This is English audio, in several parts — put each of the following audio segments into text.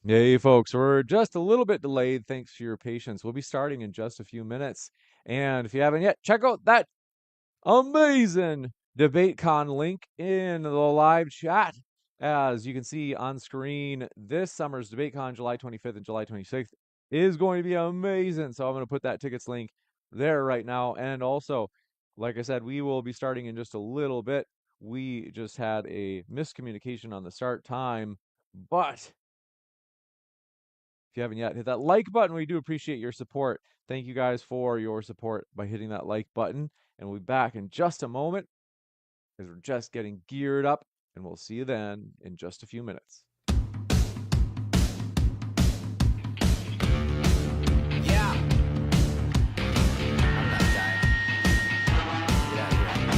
Hey, folks, we're just a little bit delayed. Thanks for your patience. We'll be starting in just a few minutes. And if you haven't yet, check out that amazing DebateCon link in the live chat. As you can see on screen, this summer's DebateCon, July 25th and July 26th, is going to be amazing. So I'm going to put that tickets link there right now. And also, like I said, we will be starting in just a little bit. We just had a miscommunication on the start time, but if you haven't yet, hit that like button. We do appreciate your support. Thank you guys for your support by hitting that like button. And we'll be back in just a moment because we're just getting geared up. And we'll see you then in just a few minutes. Yeah. I'm not dying. Get out of here.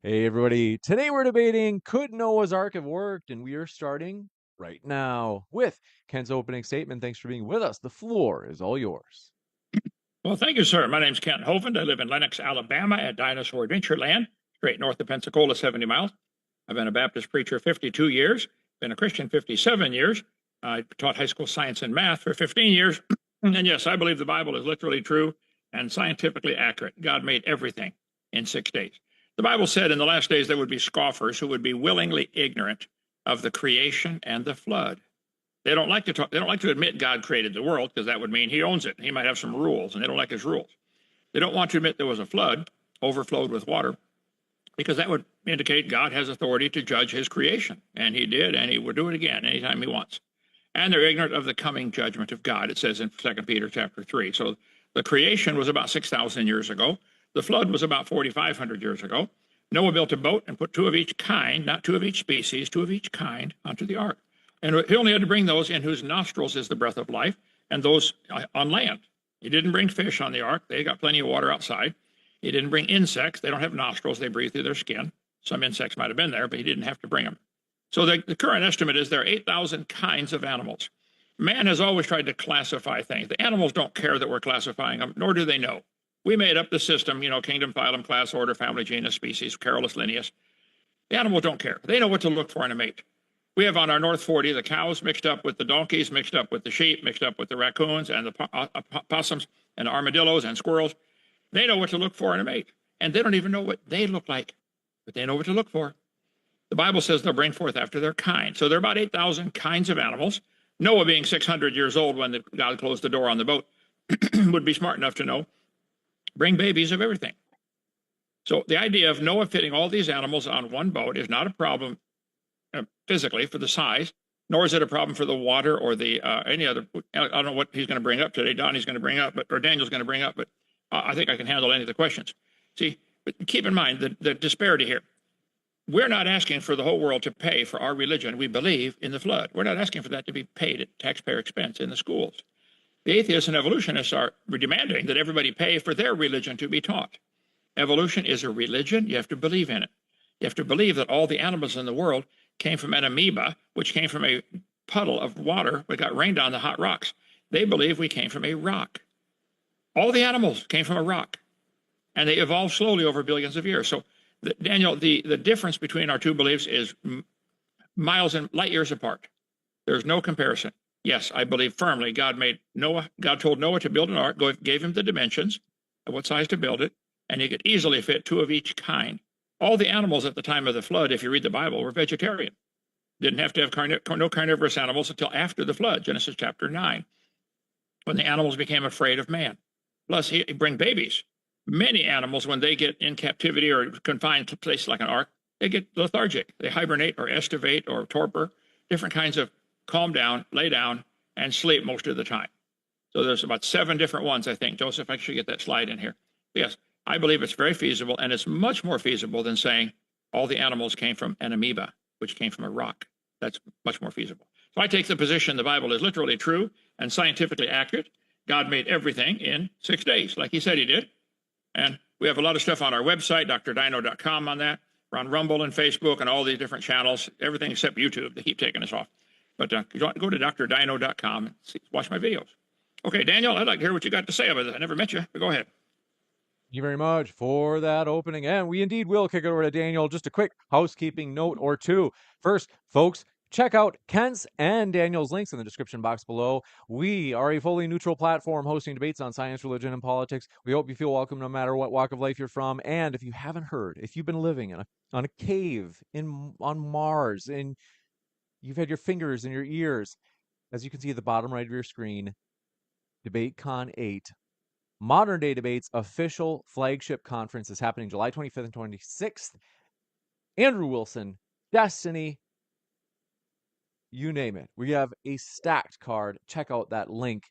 Hey, everybody. Today we're debating, could Noah's Ark have worked? And we are starting right now with Ken's opening statement. Thanks for being with us. The floor is all yours. Well, thank you, sir. My name's Kent Hovind. I live in Lenox, Alabama at Dinosaur Adventureland, straight north of Pensacola, 70 miles. I've been a Baptist preacher 52 years, been a Christian 57 years. I taught high school science and math for 15 years. And yes, I believe the Bible is literally true and scientifically accurate. God made everything in 6 days. The Bible said in the last days there would be scoffers who would be willingly ignorant of the creation and the flood. They don't like to talk, they don't like to admit God created the world because that would mean he owns it. He might have some rules and they don't like his rules. They don't want to admit there was a flood, overflowed with water, because that would indicate God has authority to judge his creation. And he did, and he will do it again anytime he wants. And they're ignorant of the coming judgment of God, it says in 2 Peter chapter 3. So the creation was about 6,000 years ago. The flood was about 4,500 years ago. Noah built a boat and put two of each kind, not two of each species, two of each kind onto the ark. And he only had to bring those in whose nostrils is the breath of life, and those on land. He didn't bring fish on the ark. They got plenty of water outside. He didn't bring insects. They don't have nostrils. They breathe through their skin. Some insects might have been there, but he didn't have to bring them. So the current estimate is there are 8,000 kinds of animals. Man has always tried to classify things. The animals don't care that we're classifying them, nor do they know. We made up the system, kingdom, phylum, class, order, family, genus, species, Carolus, Linnaeus. The animals don't care. They know what to look for in a mate. We have on our North 40 the cows mixed up with the donkeys, mixed up with the sheep, mixed up with the raccoons and the possums and the armadillos and squirrels. They know what to look for in a mate. And they don't even know what they look like, but they know what to look for. The Bible says they'll bring forth after their kind. So there are about 8,000 kinds of animals. Noah, being 600 years old when God closed the door on the boat, would be smart enough to know, bring babies of everything. So the idea of Noah fitting all these animals on one boat is not a problem physically for the size, nor is it a problem for the water or the any other. I don't know what he's going to bring up today. Donnie's going to bring up, or Daniel's going to bring up, but I think I can handle any of the questions. See, but keep in mind the disparity here. We're not asking for the whole world to pay for our religion. We believe in the flood. We're not asking for that to be paid at taxpayer expense in the schools. The atheists and evolutionists are demanding that everybody pay for their religion to be taught. Evolution is a religion. You have to believe in it. You have to believe that all the animals in the world came from an amoeba, which came from a puddle of water that got rained on the hot rocks. They believe we came from a rock. All the animals came from a rock, and they evolved slowly over billions of years. So, Daniel, the difference between our two beliefs is miles and light years apart. There's no comparison. Yes, I believe firmly God made Noah. God told Noah to build an ark, gave him the dimensions of what size to build it, and he could easily fit two of each kind. All the animals at the time of the flood, if you read the Bible, were vegetarian. Didn't have to have no carnivorous animals until after the flood, Genesis chapter 9, when the animals became afraid of man. Plus, he bring babies. Many animals, when they get in captivity or confined to a place like an ark, they get lethargic. They hibernate or estivate or torpor, different kinds of calm down, lay down, and sleep most of the time. So there's about 7 different ones, I think. Joseph, I should get that slide in here. Yes, I believe it's very feasible, and it's much more feasible than saying all the animals came from an amoeba, which came from a rock. That's much more feasible. So I take the position the Bible is literally true and scientifically accurate. God made everything in 6 days, like he said he did. And we have a lot of stuff on our website, drdino.com on that. We're on Rumble and Facebook and all these different channels, everything except YouTube. They keep taking us off. But go to drdino.com and watch my videos. Okay, Daniel, I'd like to hear what you got to say about this. I never met you, but go ahead. Thank you very much for that opening. And we indeed will kick it over to Daniel. Just a quick housekeeping note or two. First, folks, check out Kent's and Daniel's links in the description box below. We are a fully neutral platform hosting debates on science, religion, and politics. We hope you feel welcome no matter what walk of life you're from. And if you haven't heard, if you've been living on a cave on Mars and you've had your fingers in your ears, as you can see at the bottom right of your screen, DebateCon 8, Modern Day Debates official flagship conference is happening July 25th and 26th. Andrew Wilson, Destiny, you name it. We have a stacked card. Check out that link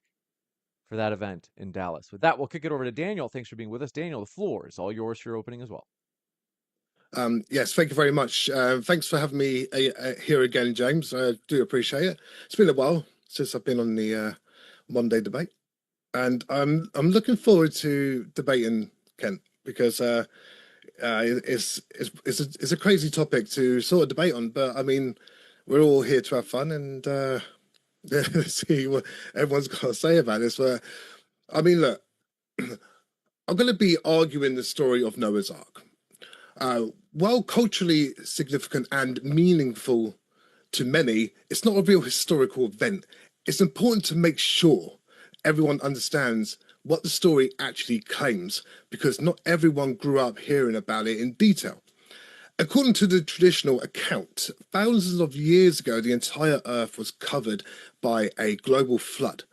for that event in Dallas. With that, we'll kick it over to Daniel. Thanks for being with us. Daniel, the floor is all yours for your opening as well. Yes, thank you very much. Thanks for having me here again, James. I do appreciate it. It's been a while since I've been on the Monday debate, and I'm looking forward to debating Kent because it's a crazy topic to sort of debate on, but I mean, we're all here to have fun and see what everyone's got to say about this. But I mean, look, I'm going to be arguing the story of Noah's Ark. While culturally significant and meaningful to many, it's not a real historical event. It's important to make sure everyone understands what the story actually claims, because not everyone grew up hearing about it in detail. According to the traditional account, thousands of years ago, the entire earth was covered by a global flood.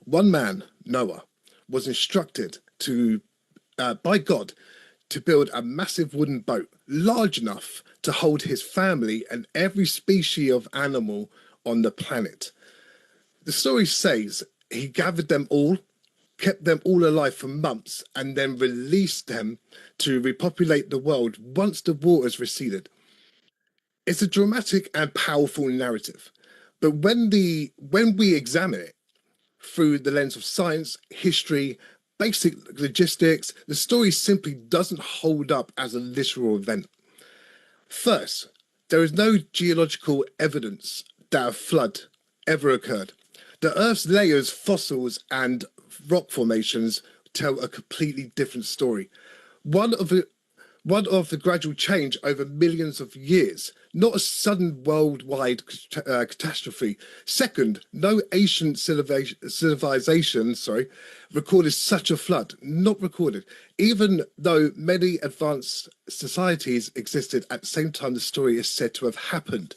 One man, Noah, was instructed by God to build a massive wooden boat large enough to hold his family and every species of animal on the planet. The story says he gathered them all, kept them all alive for months, and then released them to repopulate the world once the waters receded. It's a dramatic and powerful narrative, but when we examine it through the lens of science, history, basic logistics, the story simply doesn't hold up as a literal event. First, there is no geological evidence that a flood ever occurred. The Earth's layers, fossils, and rock formations tell a completely different story. One of the gradual change over millions of years, not a sudden worldwide catastrophe. Second, no ancient civilization, recorded such a flood. Not recorded. Even though many advanced societies existed at the same time the story is said to have happened.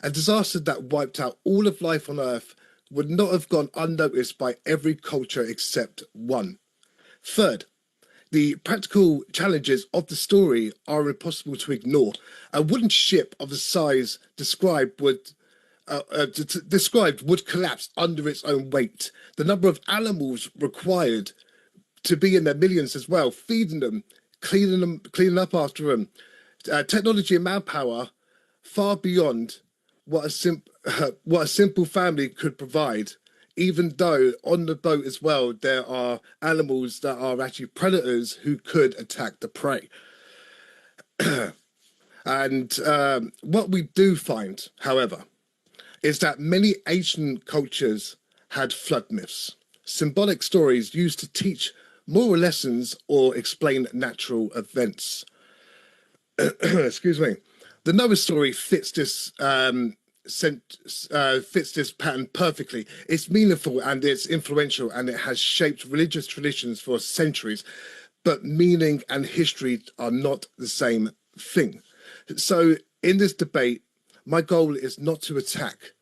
A disaster that wiped out all of life on Earth would not have gone unnoticed by every culture except one. Third, the practical challenges of the story are impossible to ignore. A wooden ship of the size described would collapse under its own weight. The number of animals required to be in their millions as well, feeding them, cleaning up after them. Technology and manpower far beyond what a simple family could provide, even though on the boat as well there are animals that are actually predators who could attack the prey. And what we do find, however, is that many ancient cultures had flood myths, symbolic stories used to teach moral lessons or explain natural events. Excuse me. The Noah story fits this pattern perfectly. It's meaningful and it's influential, and it has shaped religious traditions for centuries. But meaning and history are not the same thing. So in this debate, my goal is not to attack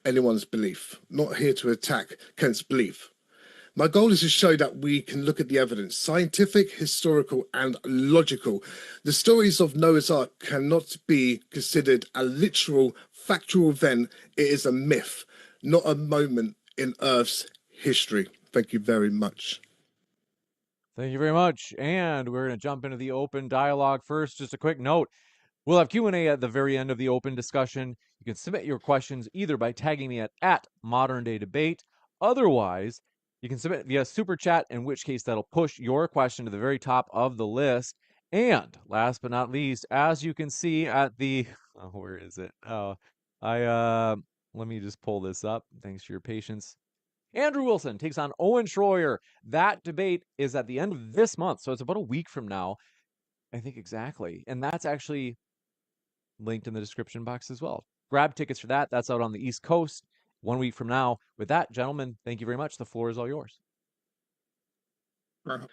anyone's belief, not here to attack Kent's belief. My goal is to show that we can look at the evidence, scientific, historical, and logical. The stories of Noah's Ark cannot be considered a literal, factual event. It is a myth, not a moment in Earth's history. Thank you very much. Thank you very much. And we're going to jump into the open dialogue first. Just a quick note. We'll have Q&A at the very end of the open discussion. You can submit your questions either by tagging me at Modern Day Debate. Otherwise, you can submit via Super Chat, in which case that'll push your question to the very top of the list. And last but not least, as you can see at the... Oh, where is it? Oh, let me just pull this up. Thanks for your patience. Andrew Wilson takes on Owen Schroyer. That debate is at the end of this month, so it's about a week from now. I think exactly. And that's actually linked in the description box as well. Grab tickets for that. That's out on the East Coast 1 week from now. With that, gentlemen, thank you very much. The floor is all yours.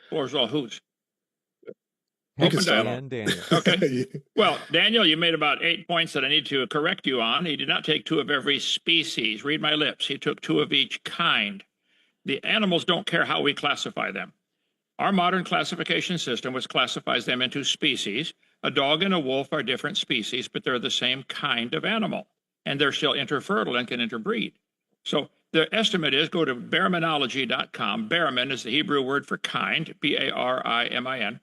Floor is all whose? Open dialogue. And Daniel. Okay. Well, Daniel, you made about 8 points that I need to correct you on. He did not take 2 of every species. Read my lips. He took 2 of each kind. The animals don't care how we classify them. Our modern classification system, which classifies them into species, a dog and a wolf are different species, but they're the same kind of animal, and they're still interfertile and can interbreed. So the estimate is, go to Baraminology.com. Baramin is the Hebrew word for kind, B-A-R-I-M-I-N.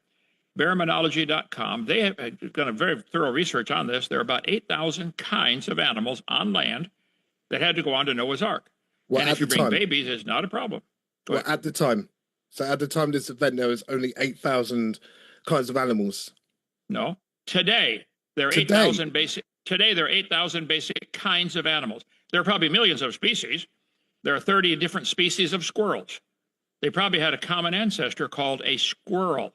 Baraminology.com. They have done a very thorough research on this. There are about 8,000 kinds of animals on land that had to go onto Noah's Ark. Well, and if you bring babies, it's not a problem. Well, at the time. So at the time of this event, there was only 8,000 kinds of animals. No. Today, there are Today? 8,000 basic. Today, there are 8,000 basic kinds of animals. There are probably millions of species. There are 30 different species of squirrels. They probably had a common ancestor called a squirrel.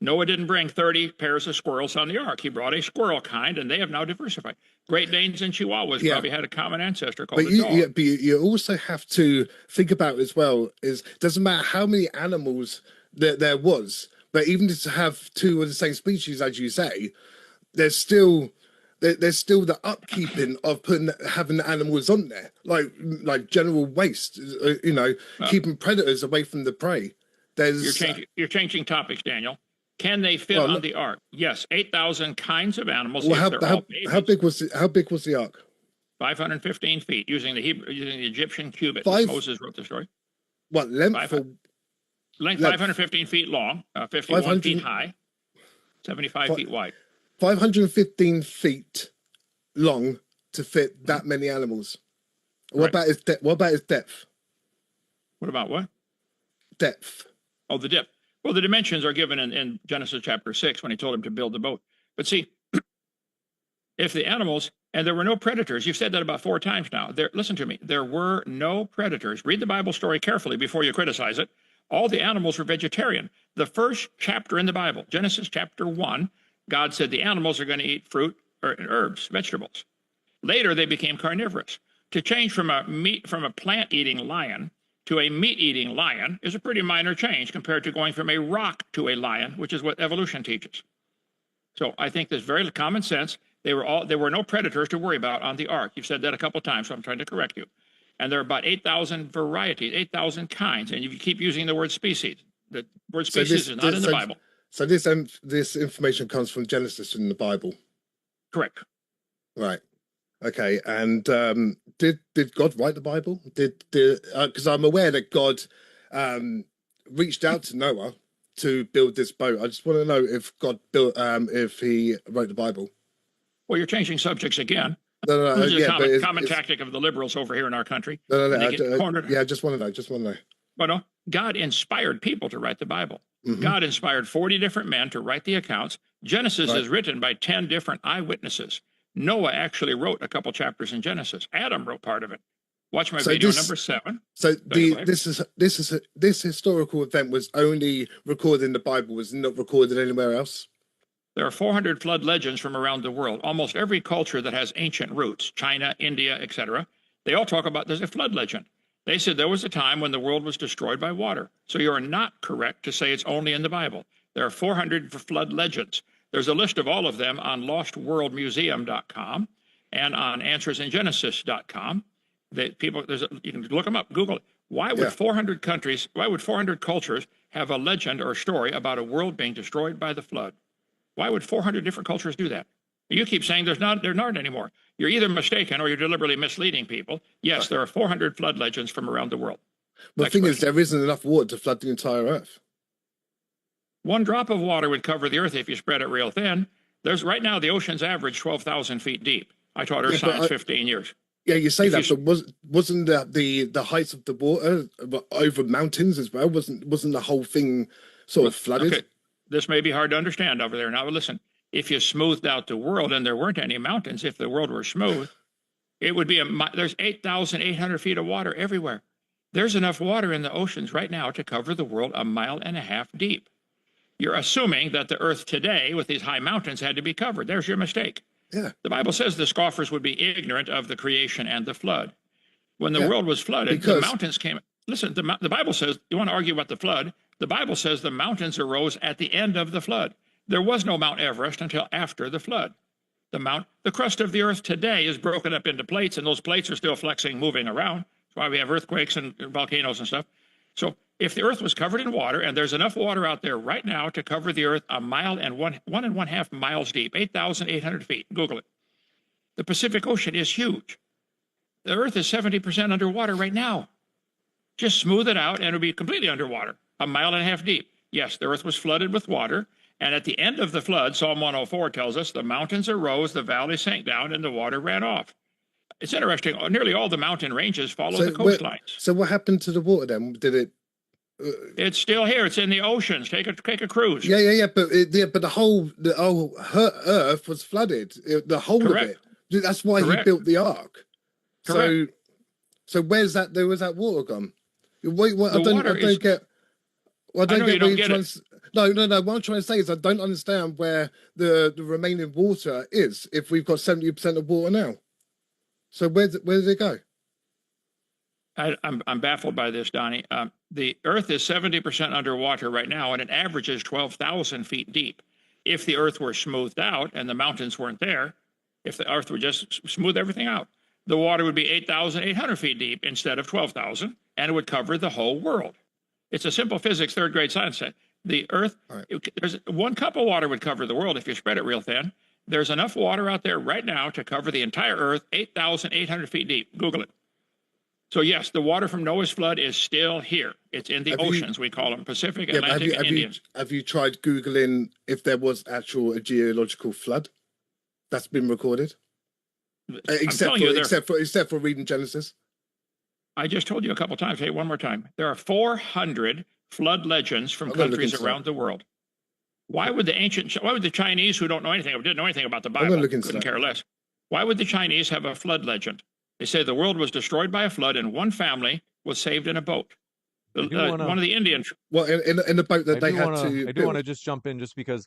Noah didn't bring 30 pairs of squirrels on the ark. He brought a squirrel kind, and they have now diversified. Great Danes and Chihuahuas Yeah. probably had a common ancestor called But a dog. you also have to think about as well is doesn't matter how many animals there was, but even to have two of the same species, as you say, there's still the upkeeping of having the animals on there, like general waste, keeping predators away from the prey. You're changing topics, Daniel. Can they fit Well, on the ark? Yes, 8,000 kinds of animals. Well, if they're all babies. how big was the ark? 515 feet using the Egyptian cubit. Five- Moses wrote the story. What length? Length Like- 515 feet long, 51 feet 500 high, 75 Fi- feet wide. 515 feet long to fit that many animals. What Right. about its depth? What about what? Depth. Oh, the depth. Well, the dimensions are given in Genesis chapter 6 when he told him to build the boat. But see, if the animals, and there were no predators, you've said that about 4 times now. Listen to me. There were no predators. Read the Bible story carefully before you criticize it. All the animals were vegetarian. The first chapter in the Bible, Genesis chapter 1, God said the animals are going to eat fruit or herbs, vegetables. Later, they became carnivorous. To change from a plant-eating lion to a meat-eating lion is a pretty minor change compared to going from a rock to a lion, which is what evolution teaches. So I think there's very common sense. There were no predators to worry about on the ark. You've said that a couple of times, so I'm trying to correct you. And there are about 8,000 varieties, 8,000 kinds, and you keep using the word species. The word species is not in the Bible. So this information comes from Genesis in the Bible. Correct. Right. Okay. And did God write the Bible? Because I'm aware that God reached out to Noah to build this boat. I just want to know if God if he wrote the Bible. Well, you're changing subjects again. No, This is yeah, a common tactic of the liberals over here in our country. no. When they get cornered. Yeah, I just want to know. But no, God inspired people to write the Bible. Mhm. God inspired 40 different men to write the accounts. Genesis Right. is written by 10 different eyewitnesses. Noah actually wrote a couple chapters in Genesis. Adam wrote part of it. Watch my So video this- number 7. So Anyway. this historical event was only recorded in the Bible, was not recorded anywhere else. There are 400 flood legends from around the world. Almost every culture that has ancient roots, China, India, etc., they all talk about there's a flood legend. They said there was a time when the world was destroyed by water. So you are not correct to say it's only in the Bible. There are 400 flood legends. There's a list of all of them on lostworldmuseum.com and on answersingenesis.com. You can look them up, Google it. Why would Yeah. 400 countries, why would 400 cultures have a legend or a story about a world being destroyed by the flood? Why would 400 different cultures do that? You keep saying there aren't anymore. You're either mistaken or you're deliberately misleading people. Yes, there are 400 flood legends from around the world. But the Next thing is, question. there isn't enough water to flood the entire Earth. One drop of water would cover the earth if you spread it real thin. Right now, the ocean's average 12,000 feet deep. I taught earth Yeah, but science 15 years. Yeah, you say If that, you- but wasn't the height of the water over mountains as well? Wasn't the whole thing sort of flooded? Okay, this may be hard to understand over there. Now, listen, if you smoothed out the world and there weren't any mountains, if the world were smooth, it would be there's 8,800 feet of water everywhere. There's enough water in the oceans right now to cover the world 1.5 miles deep. You're assuming that the earth today with these high mountains had to be covered. There's your mistake. Yeah. The Bible says the scoffers would be ignorant of the creation and the flood. When the Yeah, world was flooded, because- the mountains came. Listen, the Bible says, you want to argue about the flood? The Bible says the mountains arose at the end of the flood. There was no Mount Everest until after the flood. The crust of the earth today is broken up into plates, and those plates are still flexing, moving around. That's why we have earthquakes and volcanoes and stuff. So if the earth was covered in water, and there's enough water out there right now to cover the earth 1 mile and 1.5 miles deep, 8,800 feet, Google it. The Pacific Ocean is huge. The earth is 70% underwater right now. Just smooth it out and it'll be completely underwater, 1.5 miles deep. Yes, the earth was flooded with water. And at the end of the flood, Psalm 104 tells us the mountains arose, the valley sank down, and the water ran off. It's interesting. Nearly all the mountain ranges follow the coastlines. So what happened to the water then? Did it It's still here. It's in the oceans. Take a cruise. Yeah. But the whole Earth was flooded. The whole Correct. of it. That's why he Correct. built the ark. Correct. So where's that? There was that water gone. Wait, what? The I don't water is- get. Well, I I don't know you get what don't you're get trying to. No. What I'm trying to say is I don't understand where the remaining water is if we've got 70% of water now. So where does it go? I'm baffled by this, Donnie. The Earth is 70% underwater right now, and it averages 12,000 feet deep. If the Earth were smoothed out and the mountains weren't there, if the Earth would just smooth everything out, the water would be 8,800 feet deep instead of 12,000, and it would cover the whole world. It's a simple physics, third grade science. The Earth, Right. there's 1 cup of water would cover the world if you spread it real thin. There's enough water out there right now to cover the entire Earth, 8,800 feet deep. Google it. So yes, the water from Noah's flood is still here. It's in the Have you- oceans. We call them Pacific, Yeah, but Atlantic, and Indian. have you tried Googling if there was a geological flood that's been recorded? telling you, Except for reading Genesis. I just told you a couple times. Hey, one more time. There are 400 flood legends from I'm gonna look countries into around the world. Why would the Chinese, who don't know anything, didn't know anything about the gonna Bible, look into couldn't that. care less? Why would the Chinese have a flood legend? They say the world was destroyed by a flood and one family was saved in a boat. I do wanna- One of the Indian. Well, in the boat that they had I to do build. want to just jump in just because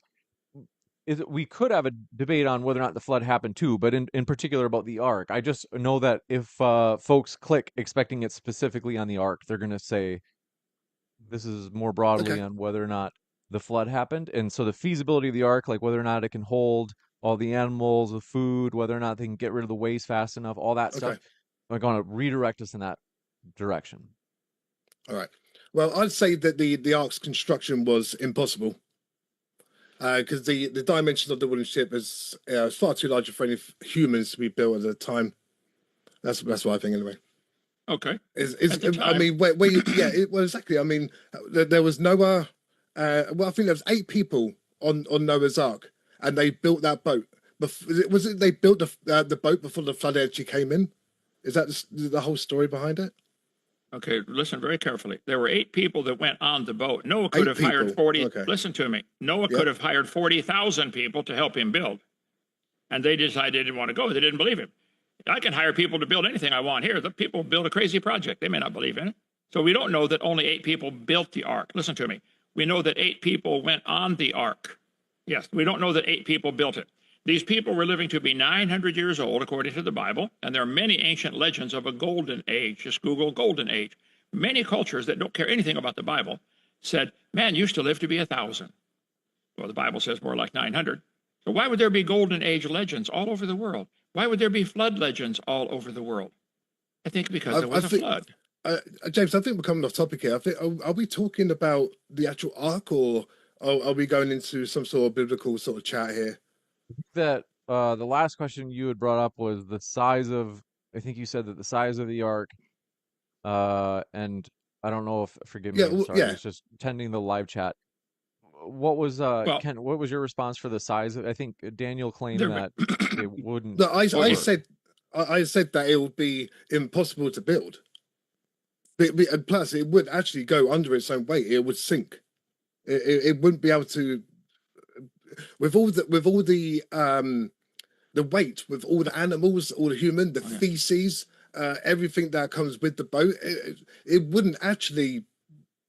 we could have a debate on whether or not the flood happened too, but in particular about the ark. I just know that if folks click expecting it specifically on the ark, they're going to say this is more broadly Okay. on whether or not the flood happened. And so the feasibility of the ark, like whether or not it can hold all the animals, the food, whether or not they can get rid of the waste fast enough, all that stuff, Okay. are going to redirect us in that direction. All right. Well, I'd say that the ark's construction was impossible because the dimensions of the wooden ship is far too large for any humans to be built at the time. That's what I think anyway. Okay. Is At the I time. mean, well, exactly. I mean, there was Noah. Well, I think there was 8 people on Noah's Ark, and they built that boat. Was it they built the boat before the flood actually came in? Is that the whole story behind it? Okay, listen very carefully. There were 8 people that went on the boat. Noah could 8 have hired people. 40. Okay. Listen to me. Noah Yeah. could have hired 40,000 people to help him build. And they decided they didn't want to go. They didn't believe him. I can hire people to build anything I want here. The people build a crazy project. They may not believe in it. So we don't know that only 8 people built the ark. Listen to me. We know that 8 people went on the ark. Yes, we don't know that 8 people built it. These people were living to be 900 years old, according to the Bible, and there are many ancient legends of a golden age. Just Google golden age. Many cultures that don't care anything about the Bible said, man used to live to be 1,000. Well, the Bible says more like 900. So why would there be golden age legends all over the world? Why would there be flood legends all over the world? I think because there was a flood. James, I think we're coming off topic here. I think are we talking about the actual ark, or are we going into some sort of biblical sort of chat here? That the last question you had brought up was the size of, I think you said that the size of the ark, and I don't know if, forgive me, Yeah, I'm well, sorry, yeah. it's just tending the live chat. What was Well- Ken, what was your response for the size of, I think Daniel claimed There- that it wouldn't. No, I Over. said that it would be impossible to build. And plus, it would actually go under its own weight. It would sink. It wouldn't be able to, with all the weight, with all the animals, all the human, the yeah. feces, everything that comes with the boat. It wouldn't actually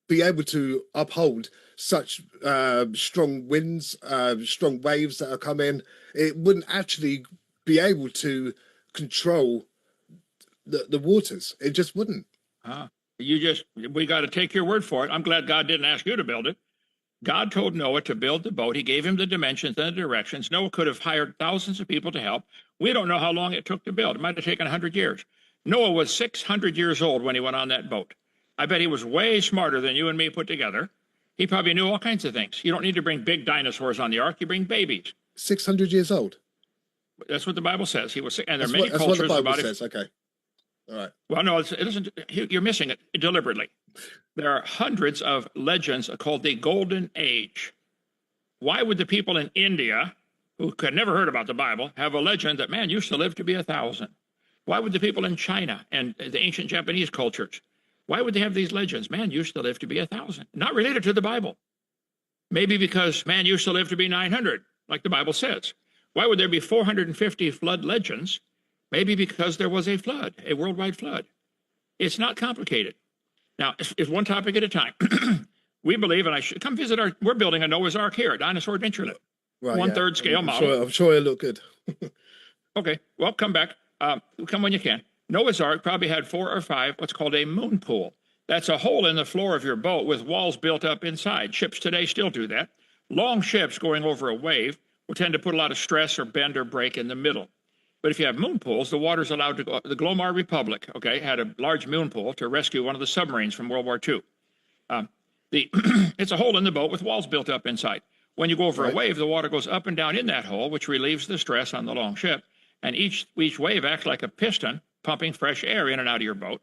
be able to uphold such strong winds, strong waves that are coming. It wouldn't actually be able to control the waters. It just wouldn't. We got to take your word for it. I'm glad God didn't ask you to build it. God told Noah to build the boat. He gave him the dimensions and the directions. Noah could have hired thousands of people to help. We don't know how long it took to build. It might have taken 100 years. Noah was 600 years old when he went on that boat. I bet he was way smarter than you and me put together. He probably knew all kinds of things. You don't need to bring big dinosaurs on the ark. You bring babies. 600 years old. That's what the Bible says. He was, and there are That's many what the cultures Bible about it. says. Okay. All right. Well, no, it isn't. You're missing it deliberately. There are hundreds of legends called the Golden Age. Why would the people in India, who had never heard about the Bible, have a legend that man used to live to be 1,000? Why would the people in China and the ancient Japanese cultures Why would they have these legends? Man used to live to be 1,000. Not related to the Bible. Maybe because man used to live to be 900, like the Bible says. Why would there be 450 flood legends? Maybe because there was a flood, a worldwide flood. It's not complicated. Now, it's one topic at a time. We believe, and I should come visit we're building a Noah's Ark here at Dinosaur Adventureland. Right, One-third scale model. I'm sure it looked good. Okay, well, come back. Come when you can. Noah's Ark probably had 4 or 5 what's called a moon pool. That's a hole in the floor of your boat with walls built up inside. Ships today still do that. Long ships going over a wave will tend to put a lot of stress or bend or break in the middle. But if you have moon pools, the water's allowed to go. The Glomar Republic, okay, had a large moon pool to rescue one of the submarines from World War II. It's a hole in the boat with walls built up inside. When you go over a wave, the water goes up and down in that hole, which relieves the stress on the long ship. And each wave acts like a piston, pumping fresh air in and out of your boat.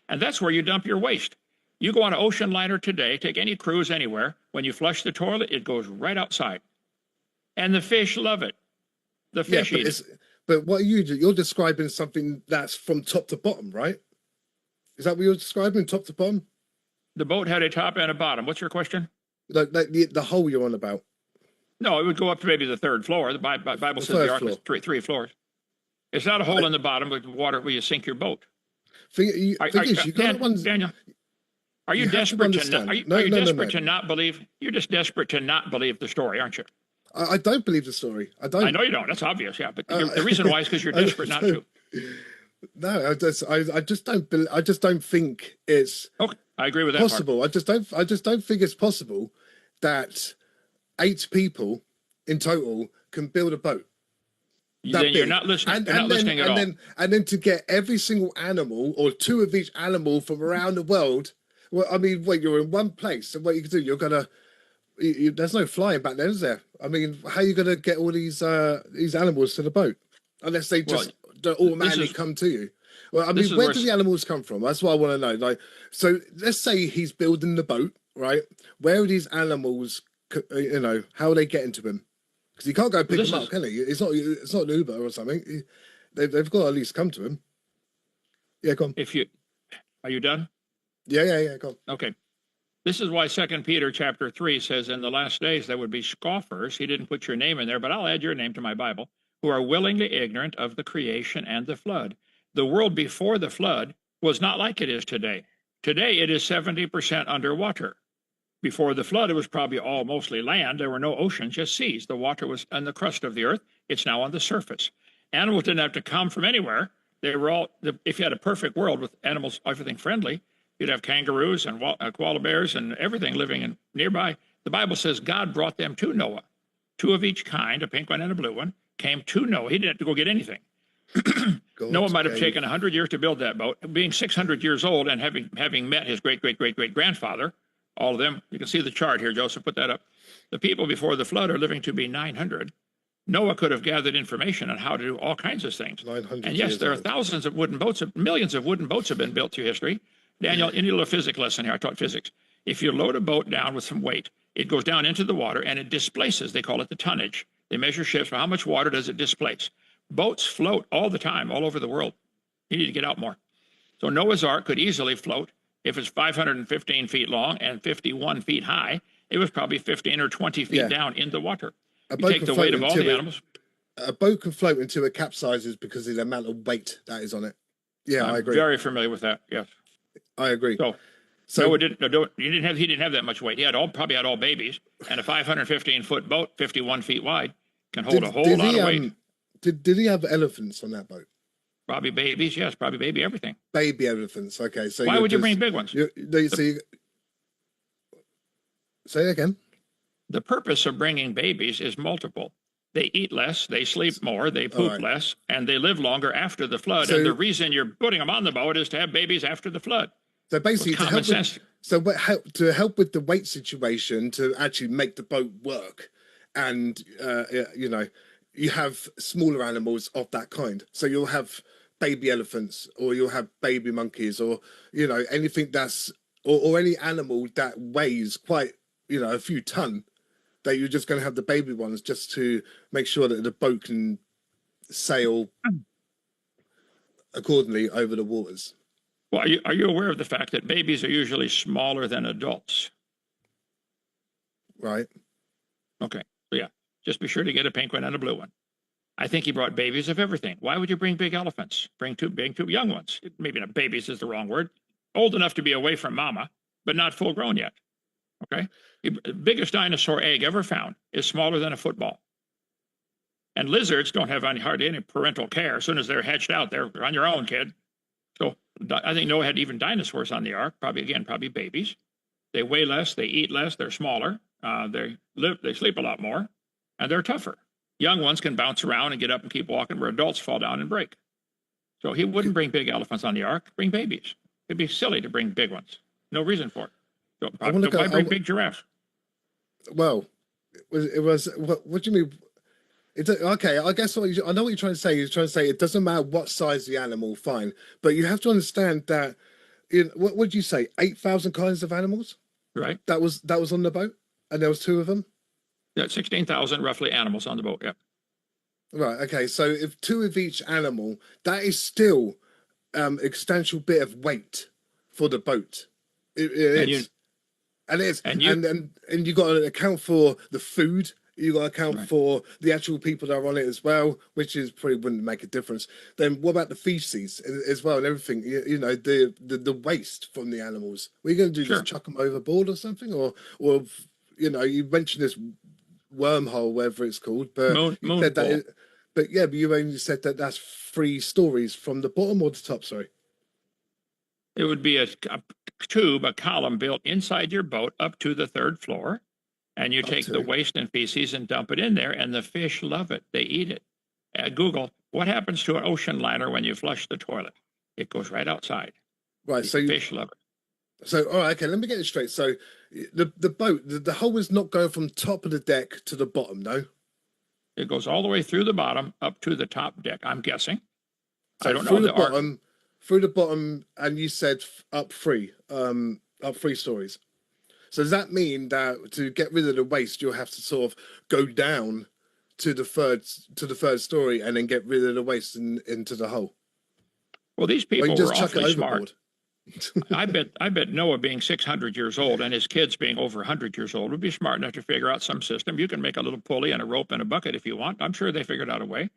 And that's where you dump your waste. You go on an ocean liner today, take any cruise anywhere. When you flush the toilet, it goes right outside. And the fish love it. The fish eat it. But what you're describing something that's from top to bottom, right? Is that what you're describing, top to bottom? The boat had a top and a bottom. What's your question? Like the hole you're on about. No, it would go up to maybe the 3rd floor. The Bible says the ark was three floors. It's not a hole in the bottom with water where you sink your boat. Daniel, are you desperate to not believe? You're just desperate to not believe the story, aren't you? I don't believe the story. I don't. I know you don't. That's obvious. Yeah, but the reason why is because you're desperate not to. No, I just don't. I just don't think it's. Okay, I agree with that. Possible. Part. I just don't think it's possible that 8 people in total can build a boat. Then you're not listening. You're not listening at all. And then to get every single animal or 2 of each animal from around the world. Well, I mean, wait, you're in one place, and what you can do, you're gonna. There's no flying back then, is there? I mean, how are you gonna get all these animals to the boat unless they just automatically come to you? Well, I mean, where do the animals come from? That's what I want to know. Like, so let's say he's building the boat, right? Where are these animals? You know, how are they getting to him? Because he can't go pick them up, can he? It's not an Uber or something. They've got to at least come to him. Yeah, go on. Are you done? Yeah, go on. Okay. This is why 2 Peter chapter 3 says, in the last days there would be scoffers. He didn't put your name in there, but I'll add your name to my Bible, who are willingly ignorant of the creation and the flood. The world before the flood was not like it is today. Today it is 70% underwater. Before the flood, it was probably all mostly land. There were no oceans, just seas. The water was on the crust of the earth. It's now on the surface. Animals didn't have to come from anywhere. They were all, if you had a perfect world with animals, everything friendly, you'd have kangaroos and koala bears and everything living in nearby. The Bible says God brought them to Noah. 2 of each kind, a pink one and a blue one, came to Noah. He didn't have to go get anything. Noah might have taken 100 years to build that boat. Being 600 years old and having met his great-great-great-great-grandfather, all of them, you can see the chart here, Joseph, put that up. The people before the flood are living to be 900. Noah could have gathered information on how to do all kinds of things. And yes, there are thousands of wooden boats, millions of wooden boats have been built through history. Daniel, you need a little physics lesson here. I taught physics. If you load a boat down with some weight, it goes down into the water and it displaces. They call it the tonnage. They measure ships for how much water does it displace. Boats float all the time, all over the world. You need to get out more. So Noah's Ark could easily float. If it's 515 feet long and 51 feet high, it was probably 15 or 20 feet down in the water. You take the weight of all the animals. A boat can float until it capsizes because of the amount of weight that is on it. Yeah, I agree. Very familiar with that. Yes, I agree. So Noah he didn't have that much weight. He probably had all babies, and a 515-foot boat, 51 feet wide, can hold a whole lot of weight. Did he have elephants on that boat? Probably babies, yes, probably baby everything. Baby elephants, okay. So why would you bring big ones? Say it again. The purpose of bringing babies is multiple. They eat less, they sleep more, they poop less, and they live longer after the flood. And the reason you're putting them on the boat is to have babies after the flood. So basically, to help with the weight situation, to actually make the boat work, and you have smaller animals of that kind. So you'll have baby elephants, or you'll have baby monkeys, or anything that's or any animal that weighs quite a few ton. That you're just going to have the baby ones just to make sure that the boat can sail accordingly over the waters. Well, are you aware of the fact that babies are usually smaller than adults? Right. Okay, so yeah, just be sure to get a pink one and a blue one. I think he brought babies of everything. Why would you bring big elephants? Bring two young ones. Maybe not babies is the wrong word. Old enough to be away from mama, but not full grown yet. Okay, the biggest dinosaur egg ever found is smaller than a football. And lizards don't have hardly any parental care. As soon as they're hatched out, they're on your own, kid. So I think Noah had even dinosaurs on the ark. Probably babies. They weigh less, they eat less, they're smaller. They sleep a lot more, and they're tougher. Young ones can bounce around and get up and keep walking, where adults fall down and break. So he wouldn't bring big elephants on the ark. Bring babies. It'd be silly to bring big ones. No reason for it. So why bring big giraffes? Well, it was what do you mean? Okay, I guess I know what you're trying to say. You're trying to say it doesn't matter what size the animal, fine, but you have to understand that. What would you say? 8,000 kinds of animals. Right. That was on the boat, and there was 2 of them. Yeah, 16,000 roughly animals on the boat. Yeah. Right. Okay. So if 2 of each animal, that is still a substantial bit of weight for the boat. It is. And you got to account for the food. You got to account for the actual people that are on it as well, which is probably wouldn't make a difference. Then what about the feces as well and everything? You know, the waste from the animals. What are you going to do? Just chuck them overboard or something, or you know, you mentioned this wormhole, whatever it's called, but you said that. But you only said that that's 3 stories from the bottom or the top. Sorry. It would be a tube, a column built inside your boat up to the 3rd floor. And you take the waste and feces and dump it in there, and the fish love it. They eat it. Google, what happens to an ocean liner when you flush the toilet? It goes right outside. Right, so fish love it. So, all right, okay, let me get it straight. So the boat, the hole is not going from top of the deck to the bottom, no? It goes all the way through the bottom up to the top deck, I'm guessing. So I don't know. Through the bottom, and you said up 3 stories. So does that mean that to get rid of the waste, you'll have to sort of go down to the third story and then get rid of the waste into the hole? Well, these people were awfully smart. I bet Noah, being 600 years old and his kids being over 100 years old, would be smart enough to figure out some system. You can make a little pulley and a rope and a bucket if you want. I'm sure they figured out a way.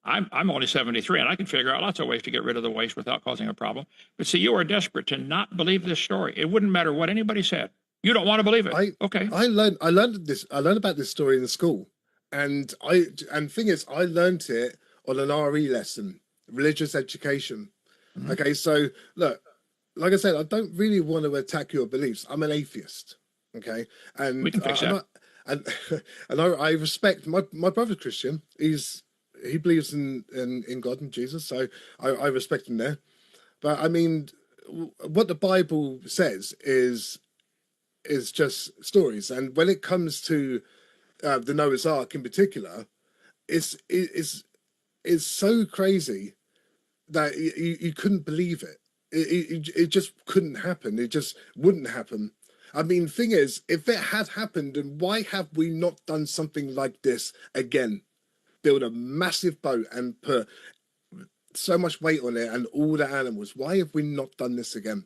I'm only 73, and I can figure out lots of ways to get rid of the waste without causing a problem. But see, you are desperate to not believe this story. It wouldn't matter what anybody said. You don't want to believe it. Okay. I learned about this story in the school, and the thing is, I learned it on an RE lesson, religious education. Mm-hmm. Okay, so look, like I said, I don't really want to attack your beliefs. I'm an atheist. Okay, and we can fix that. And I respect my brother's Christian. He believes in God and Jesus, so I respect him there. But I mean, what the Bible says is just stories, and when it comes to the Noah's Ark in particular, it's so crazy that you couldn't believe it. It just couldn't happen. It just wouldn't happen. I mean, thing is, if it had happened, then why have we not done something like this again? Build a massive boat and put so much weight on it and all the animals. Why have we not done this again?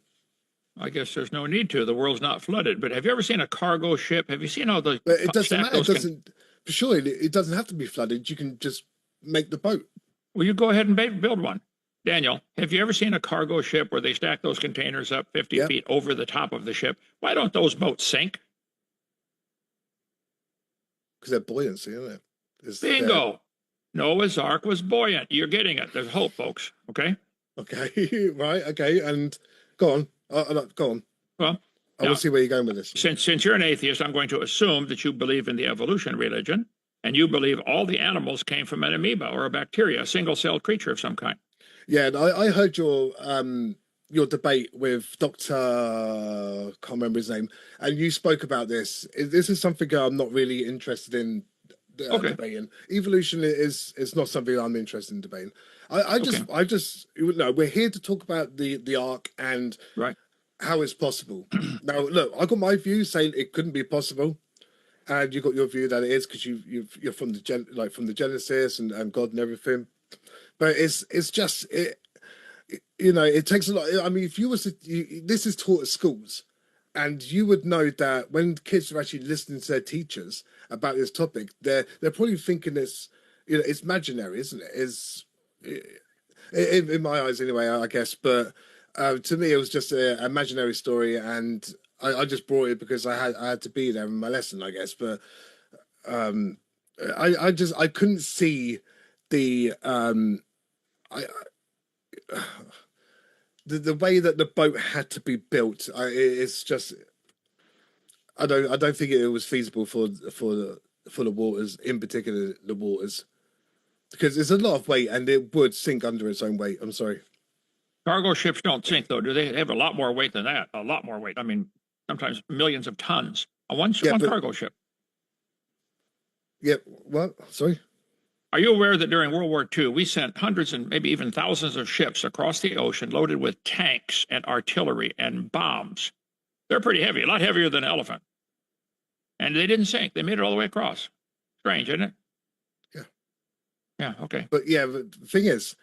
I guess there's no need to. The world's not flooded. But have you ever seen a cargo ship? Have you seen all the? But it doesn't matter. Surely it doesn't have to be flooded. You can just make the boat. Well, you go ahead and build one. Daniel, have you ever seen a cargo ship where they stack those containers up 50 feet over the top of the ship? Why don't those boats sink? Because they're buoyancy, isn't it? Bingo. Noah's Ark was buoyant. You're getting it. There's hope, folks. Okay? Okay. Right. Okay. And go on. Go on. Well, I want to see where you're going with this. Since you're an atheist, I'm going to assume that you believe in the evolution religion, and you believe all the animals came from an amoeba or a bacteria, a single-celled creature of some kind. Yeah, and I heard your debate with Dr. Can't remember his name, and you spoke about this. This is something I'm not really interested in debating. Evolution is not something I'm interested in debating. We're here to talk about the Ark and how it's possible. Now, look, I got my view saying it couldn't be possible, and you got your view that it is because you're from the Genesis and God and everything. But it's just you know, it takes a lot. I mean, if you was to, this is taught at schools, and you would know that when kids are actually listening to their teachers about this topic, they're probably thinking it's, you know, it's imaginary, isn't it? Is in my eyes anyway, I guess. But to me, it was just an imaginary story, and I just brought it because I had to be there in my lesson, I guess. But I couldn't see the I the way that the boat had to be built. It's just I don't think it was feasible for the waters, in particular the waters, because it's a lot of weight and it would sink under its own weight. I'm sorry. Cargo ships don't sink, though, do they? They have a lot more weight than that. A lot more weight. I mean, sometimes millions of tons on one cargo ship. Yeah. What? Sorry. Are you aware that during World War II, we sent hundreds and maybe even thousands of ships across the ocean loaded with tanks and artillery and bombs? They're pretty heavy, a lot heavier than an elephant. And they didn't sink. They made it all the way across. Strange, isn't it? Yeah. Yeah, okay. But yeah, the thing is,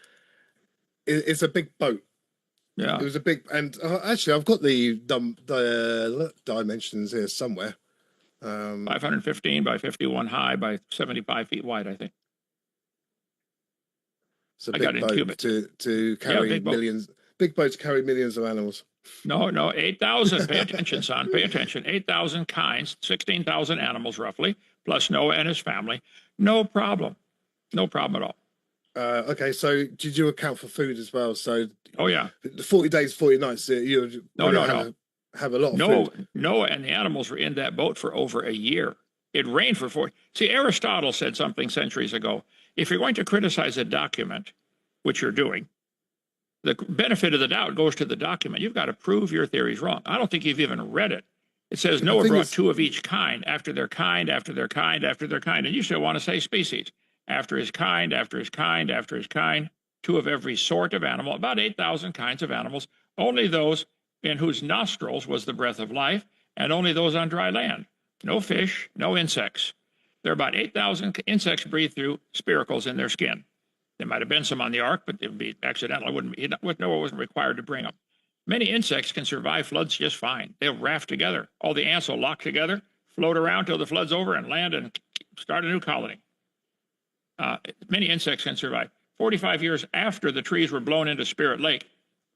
it's a big boat. Yeah. It was a big, and actually, I've got the dimensions here somewhere. 515 by 51 high by 75 feet wide, I think. It's a big boat to carry millions. Big boats carry millions of animals. No, 8,000. Pay attention, son. Pay attention. 8,000 kinds, 16,000 animals roughly, plus Noah and his family. No problem. No problem at all. Okay, so did you account for food as well? So, oh yeah, the 40 days, 40 nights. You no. Have a lot of food. Noah and the animals were in that boat for over a year. It rained for 40. See, Aristotle said something centuries ago. If you're going to criticize a document, which you're doing, the benefit of the doubt goes to the document. You've got to prove your theories wrong. I don't think you've even read it. It says Noah brought two of each kind, after their kind, after their kind, after their kind. And you still want to say species. After his kind, after his kind, after his kind, two of every sort of animal, about 8,000 kinds of animals, only those in whose nostrils was the breath of life, and only those on dry land. No fish, no insects. There are about 8,000 insects breathe through spiracles in their skin. There might have been some on the ark, but it would be accidental. Noah wasn't required to bring them. Many insects can survive floods just fine. They'll raft together. All the ants will lock together, float around till the flood's over, and land and start a new colony. Many insects can survive. 45 years after the trees were blown into Spirit Lake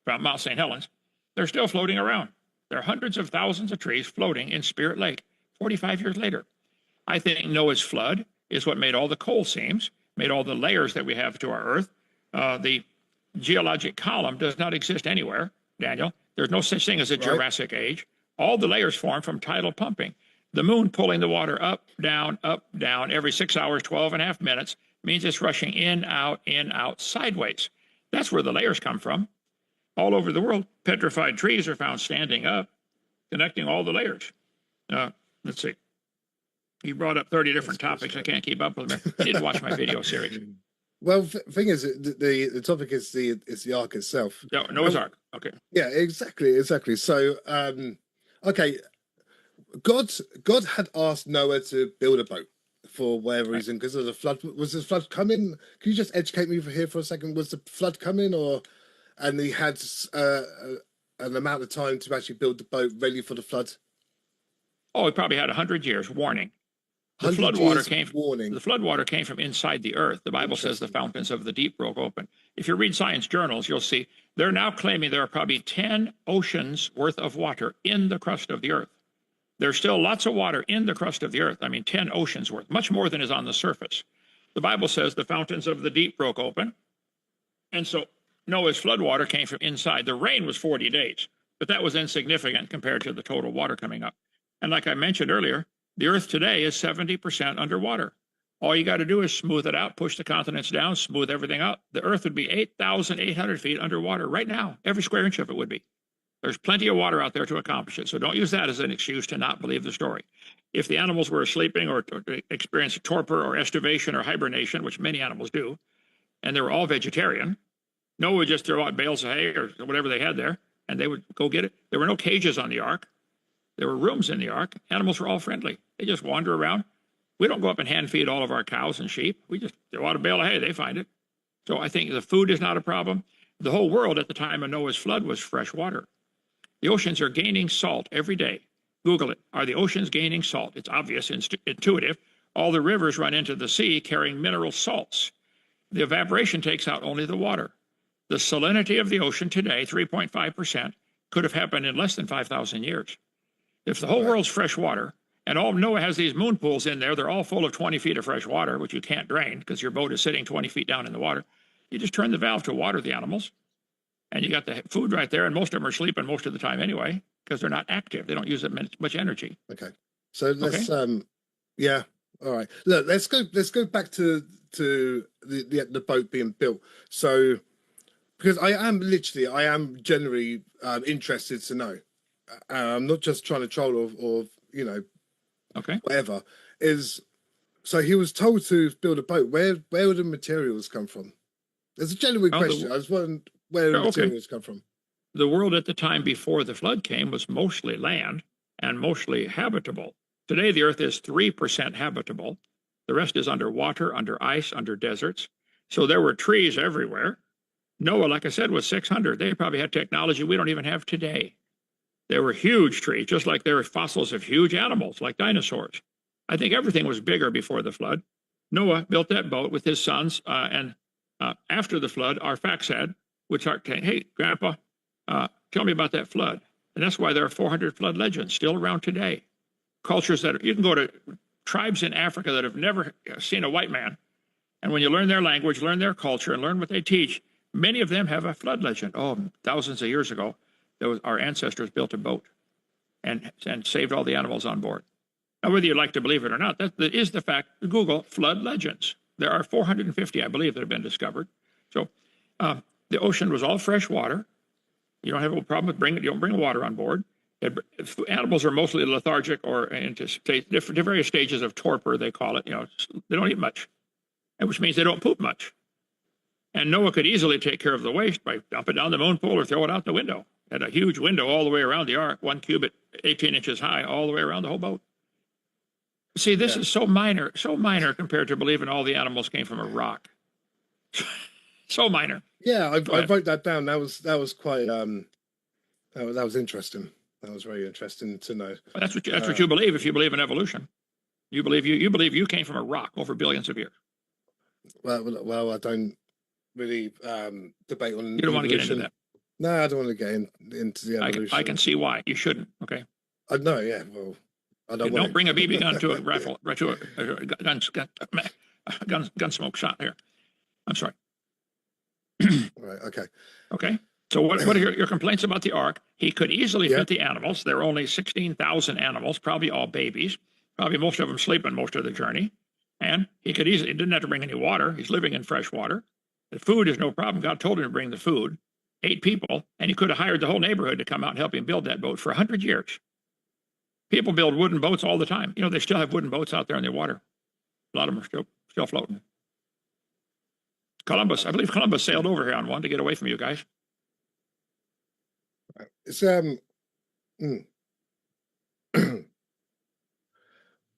from Mount St. Helens, they're still floating around. There are hundreds of thousands of trees floating in Spirit Lake 45 years later. I think Noah's flood is what made all the coal seams, made all the layers that we have to our Earth. The geologic column does not exist anywhere, Daniel. There's no such thing as a Jurassic Age. All the layers form from tidal pumping. The moon pulling the water up, down, every 6 hours, 12.5 minutes, means it's rushing in, out, sideways. That's where the layers come from. All over the world, petrified trees are found standing up, connecting all the layers. Let's see. He brought up 30 different topics. I can't keep up with them. I need to watch my video series. Well, the thing is, the topic is the ark itself. No, Noah's Ark. Okay. Yeah, exactly. So, okay, God had asked Noah to build a boat for whatever reason, because of the flood. Was the flood coming? Can you just educate me here for a second? Was the flood coming, and he had an amount of time to actually build the boat ready for the flood? Oh, he probably had 100 years warning. The floodwater came from inside the earth. The Bible says the fountains of the deep broke open. If you read science journals, you'll see they're now claiming there are probably 10 oceans worth of water in the crust of the earth. There's still lots of water in the crust of the earth. I mean, 10 oceans worth, much more than is on the surface. The Bible says the fountains of the deep broke open. And so Noah's floodwater came from inside. The rain was 40 days, but that was insignificant compared to the total water coming up. And like I mentioned earlier, the earth today is 70% underwater. All you got to do is smooth it out, push the continents down, smooth everything out. The earth would be 8,800 feet underwater right now. Every square inch of it would be. There's plenty of water out there to accomplish it. So don't use that as an excuse to not believe the story. If the animals were sleeping or experienced torpor or estivation or hibernation, which many animals do, and they were all vegetarian, Noah would just throw out bales of hay or whatever they had there, and they would go get it. There were no cages on the ark. There were rooms in the ark. Animals were all friendly. They just wander around. We don't go up and hand feed all of our cows and sheep. We just throw out a bale of hay. They find it. So I think the food is not a problem. The whole world at the time of Noah's flood was fresh water. The oceans are gaining salt every day. Google it. Are the oceans gaining salt? It's obvious, intuitive. All the rivers run into the sea carrying mineral salts. The evaporation takes out only the water. The salinity of the ocean today, 3.5%, could have happened in less than 5,000 years. If the whole world's fresh water, and all Noah has these moon pools in there, they're all full of 20 feet of fresh water, which you can't drain because your boat is sitting 20 feet down in the water. You just turn the valve to water the animals, and you got the food right there, and most of them are sleeping most of the time anyway because they're not active. They don't use much energy. Okay. So let's yeah. All right. Look, let's go back to the boat being built. So because I am generally interested to know. I'm not just trying to troll or you know, whatever. So he was told to build a boat. Where would the materials come from? There's a genuine question. I was wondering where the materials come from. The world at the time before the flood came was mostly land and mostly habitable. Today, the earth is 3% habitable. The rest is underwater, under ice, under deserts. So there were trees everywhere. Noah, like I said, was 600. They probably had technology we don't even have today. There were huge trees, just like there are fossils of huge animals, like dinosaurs. I think everything was bigger before the flood. Noah built that boat with his sons, and after the flood, Arphaxad would start saying, hey, Grandpa, tell me about that flood. And that's why there are 400 flood legends still around today. Cultures you can go to tribes in Africa that have never seen a white man. And when you learn their language, learn their culture, and learn what they teach, many of them have a flood legend. Oh, thousands of years ago, our ancestors built a boat and saved all the animals on board. Now, whether you like to believe it or not, that is the fact. Google flood legends. There are 450, I believe, that have been discovered. So the ocean was all fresh water. You don't have a problem with you don't bring water on board. Animals are mostly lethargic or into various stages of torpor, they call it. You know, they don't eat much, which means they don't poop much. And Noah could easily take care of the waste by dumping it down the moon pool or throw it out the window. Had a huge window all the way around the ark, 1 cubit, 18 inches high, all the way around the whole boat. See, this is so minor compared to believing all the animals came from a rock. So minor. Yeah, I wrote that down. That was quite that was interesting. That was very interesting to know. Well, that's what you believe if you believe in evolution. You believe you came from a rock over billions of years. Well, I don't really debate on. You don't want to get into that. No, I don't want to get into the evolution. I can see why you shouldn't. Okay. I know. Yeah. Well, I don't. Don't bring a BB gun to a rifle, to a gun smoke shot here. I'm sorry. Right. Okay. Okay. So what are your complaints about the ark? He could easily fit the animals. There are only 16,000 animals, probably all babies. Probably most of them sleeping most of the journey. And he didn't have to bring any water. He's living in fresh water. The food is no problem. God told him to bring the food. 8 people, and he could have hired the whole neighborhood to come out and help him build that boat for 100 years. People build wooden boats all the time. You know, they still have wooden boats out there in the water. A lot of them are still floating. I believe Columbus sailed over here on one to get away from you guys. It's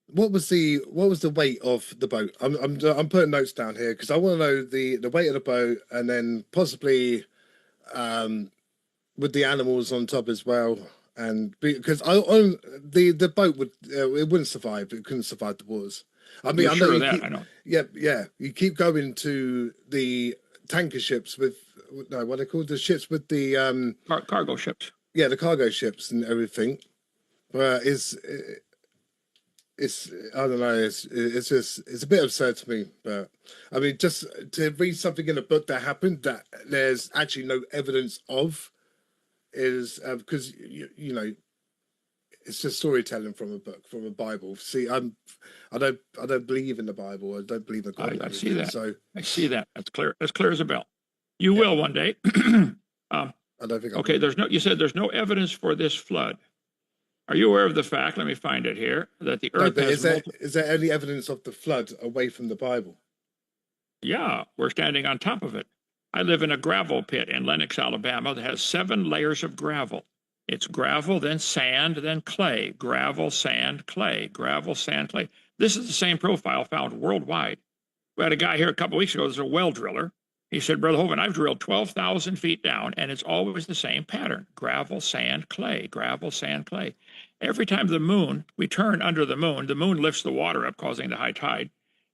what was the weight of the boat? I'm putting notes down here because I want to know the weight of the boat, and then possibly with the animals on top as well. And because the boat it wouldn't survive. It couldn't survive the waters. I mean, I know. Yeah. You keep going to the tanker ships with what are called, the ships with the cargo ships. Yeah, the cargo ships and everything. But it's I don't know. It's a bit absurd to me. But I mean, just to read something in a book that happened that there's actually no evidence of is because you know it's just storytelling from a book, from a Bible. See, I don't believe in the Bible. I don't believe in God. I see that. So I see that. That's clear. As clear as a bell. You will one day. I don't think. Okay. You said there's no evidence for this flood. Are you aware of the fact? Let me find it here. That the earth is there any evidence of the flood away from the Bible? Yeah, we're standing on top of it. I live in a gravel pit in Lenox, Alabama, that has 7 layers of gravel. It's gravel, then sand, then clay. Gravel, sand, clay. Gravel, sand, clay. This is the same profile found worldwide. We had a guy here a couple of weeks ago. There's a well driller. He said, Brother Hovind, I've drilled 12,000 feet down, and it's always the same pattern: gravel, sand, clay, gravel, sand, clay. Every time we turn under the moon lifts the water up, causing the high tide.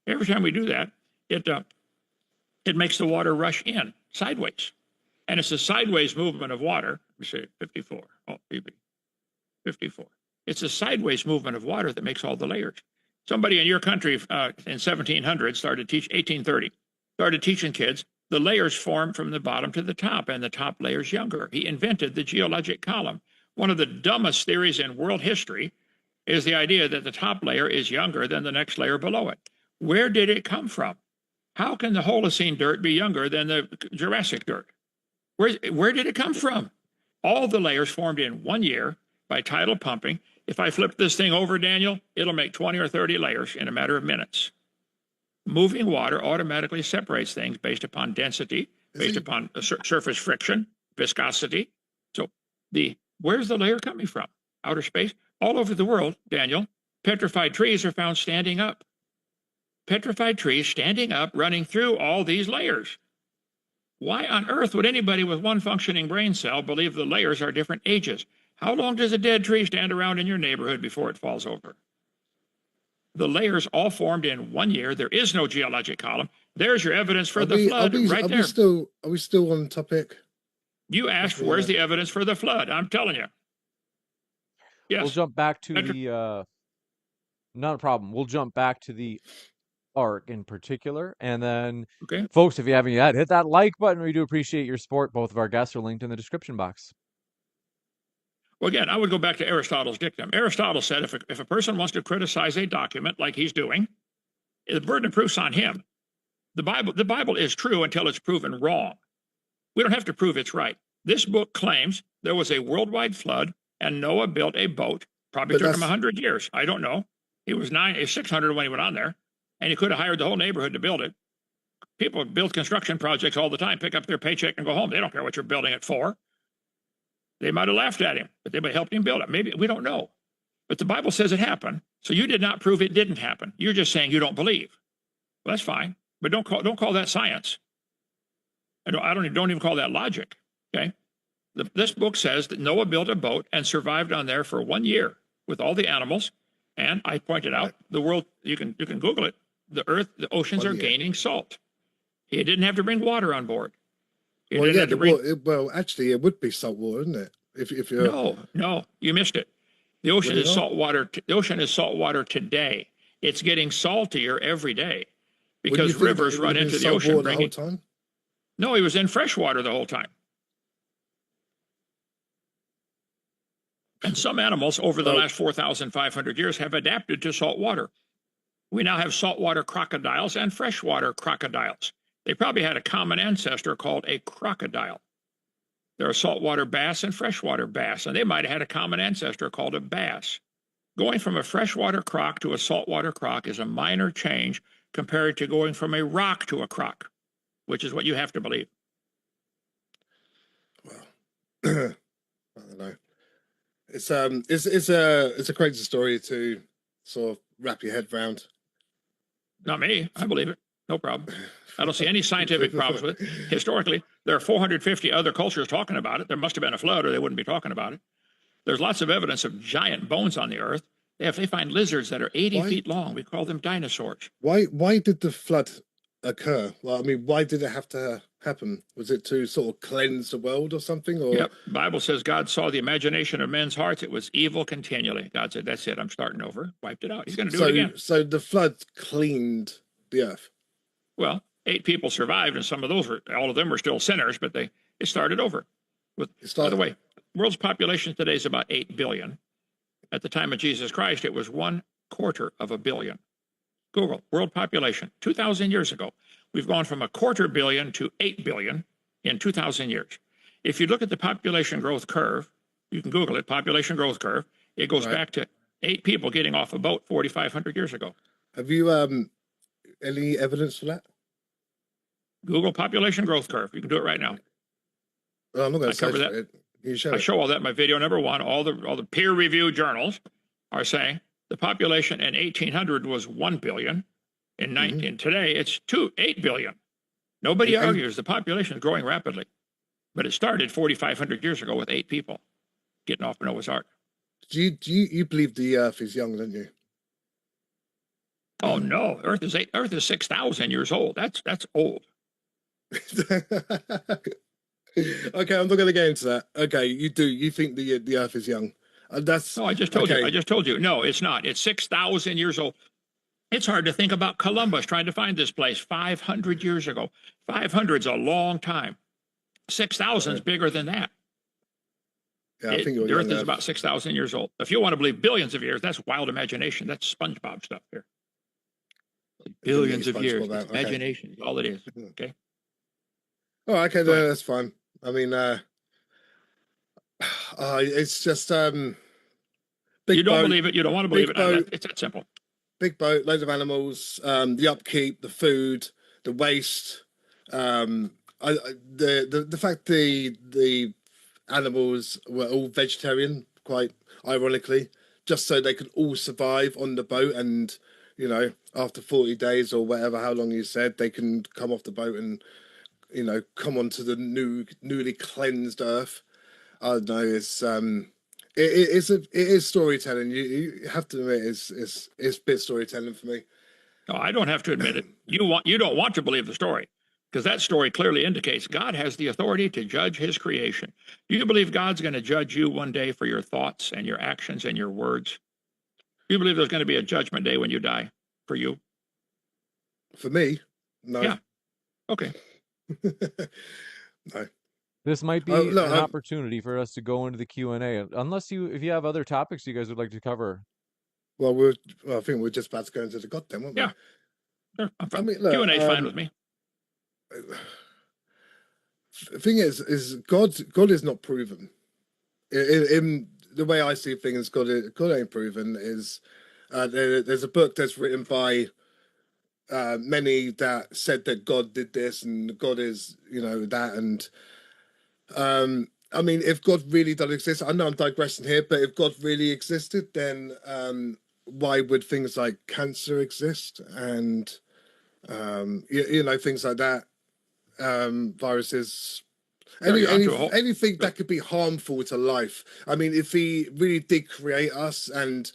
Every time we do that, it makes the water rush in sideways. And it's a sideways movement of water. We say 54. Oh, maybe 54. It's a sideways movement of water that makes all the layers. Somebody in your country in 1700 1830, started teaching kids the layers form from the bottom to the top, and the top layer's younger. He invented the geologic column. One of the dumbest theories in world history is the idea that the top layer is younger than the next layer below it. Where did it come from? How can the Holocene dirt be younger than the Jurassic dirt? Where did it come from? All the layers formed in 1 year by tidal pumping. If I flip this thing over, Daniel, it'll make 20 or 30 layers in a matter of minutes. Moving water automatically separates things based upon density, based upon surface friction, viscosity. So where's the layer coming from? Outer space? All over the world, Daniel, petrified trees are found standing up. Petrified trees standing up, running through all these layers. Why on earth would anybody with one functioning brain cell believe the layers are different ages? How long does a dead tree stand around in your neighborhood before it falls over? The layers all formed in 1 year. There is no geologic column. There's your evidence for the flood right there. Are we still on topic? You asked, where's the evidence for the flood? I'm telling you. Yes. We'll jump back to the, not a problem. We'll jump back to the ark in particular. And then, folks, if you haven't yet, hit that like button. We do appreciate your support. Both of our guests are linked in the description box. Well, again, I would go back to Aristotle's dictum. Aristotle said if a person wants to criticize a document like he's doing, the burden of proof's on him. The Bible is true until it's proven wrong. We don't have to prove it's right. This book claims there was a worldwide flood and Noah built a boat. Probably took him 100 years. I don't know. He was 600 when he went on there, and he could have hired the whole neighborhood to build it. People build construction projects all the time, pick up their paycheck and go home. They don't care what you're building it for. They might have laughed at him, but they might have helped him build it. Maybe, we don't know. But the Bible says it happened, so you did not prove it didn't happen. You're just saying you don't believe. Well, that's fine, but don't call that science. Don't even call that logic. Okay, this book says that Noah built a boat and survived on there for 1 year with all the animals. And I pointed out the world. You can Google it. The earth, the oceans are gaining salt. He didn't have to bring water on board. Actually, it would be salt water, isn't it? If you're no, you missed it. The ocean is salt water. The ocean is salt water today. It's getting saltier every day because rivers run into the ocean. The whole time? No, he was in fresh water the whole time. And some animals over the last 4,500 years have adapted to salt water. We now have saltwater crocodiles and freshwater crocodiles. They probably had a common ancestor called a crocodile. There are saltwater bass and freshwater bass, and they might have had a common ancestor called a bass. Going from a freshwater croc to a saltwater croc is a minor change compared to going from a rock to a croc, which is what you have to believe. Well, I don't know. It's a crazy story to sort of wrap your head around. Not me. I believe it. No problem. I don't see any scientific problems with it. Historically, there are 450 other cultures talking about it. There must have been a flood or they wouldn't be talking about it. There's lots of evidence of giant bones on the earth. They find lizards that are 80 feet long. We call them dinosaurs. Why did the flood occur? Well, I mean, why did it have to happen? Was it to sort of cleanse the world or something? Or yep. The Bible says God saw the imagination of men's hearts. It was evil continually. God said, that's it. I'm starting over. Wiped it out. He's going to do it again. So the flood cleaned the earth. Well, 8 people survived, and all of them were still sinners, but it started over. By the way, the world's population today is about 8 billion. At the time of Jesus Christ, it was 1/4 of a billion. Google, world population, 2,000 years ago. We've gone from 250 million to 8 billion in 2,000 years. If you look at the population growth curve, you can Google it, population growth curve, it goes back to 8 people getting off a boat 4,500 years ago. Have you any evidence for that? Google population growth curve. You can do it right now. Well, I'm not going to cover that. I show all that in my video number 1. All the peer-reviewed journals are saying the population in 1800 was 1 billion. In today, it's 8 billion. Nobody And argues the population is growing rapidly, but it started 4,500 years ago with 8 people getting off Noah's Ark. do you believe the Earth is young, don't you? Oh no, Earth is 6,000 years old. That's old. Okay, I'm not going to get into that. Okay, you do. You think the Earth is young? That's No, I just told okay. you. I just told you. No, it's not. It's 6,000 years old. It's hard to think about Columbus trying to find this place 500 years ago. 500's a long time. 6,000 is bigger than that. Yeah, I think you're the Earth young is enough. about 6,000 years old. If you want to believe billions of years, that's wild imagination. That's SpongeBob stuff here. Billions of years. SpongeBob out, It's okay. imagination is all it is. Mhm. Okay. Oh, okay, Go ahead. that's fine. I mean, it's just big You don't boat, believe it. You don't want to believe big it. boat. It's that simple. big boat, loads of animals, the upkeep, the food, the waste, the fact the animals were all vegetarian, quite ironically, just so they could all survive on the boat, and you know, after 40 days or whatever, how long you said, they can come off the boat and you know come onto the newly cleansed earth. I don't know. It is storytelling. You have to admit it's bit storytelling for me. No, I don't have to admit it. You don't want to believe the story, because that story clearly indicates God has the authority to judge his creation. Do you believe God's going to judge you one day for your thoughts and your actions and your words? Do you believe there's going to be a judgment day when you die for you? For me, no. Yeah. Okay. No. This might be look, an opportunity for us to go into the Q&A, unless if you have other topics you guys would like to cover. Well, I think we're just about to go into the God then, weren't we? Yeah. Sure, I'm fine. I mean, look, Q&A's fine with me. The thing is God is not proven. In the way I see things, God ain't proven. There's a book that's written by many that said that God did this and God is, you know, that, and I mean, if God really does exist, I know I'm digressing here, but if God really existed, then why would things like cancer exist and you know, things like that, viruses, anything that could be harmful to life. I mean, if he really did create us and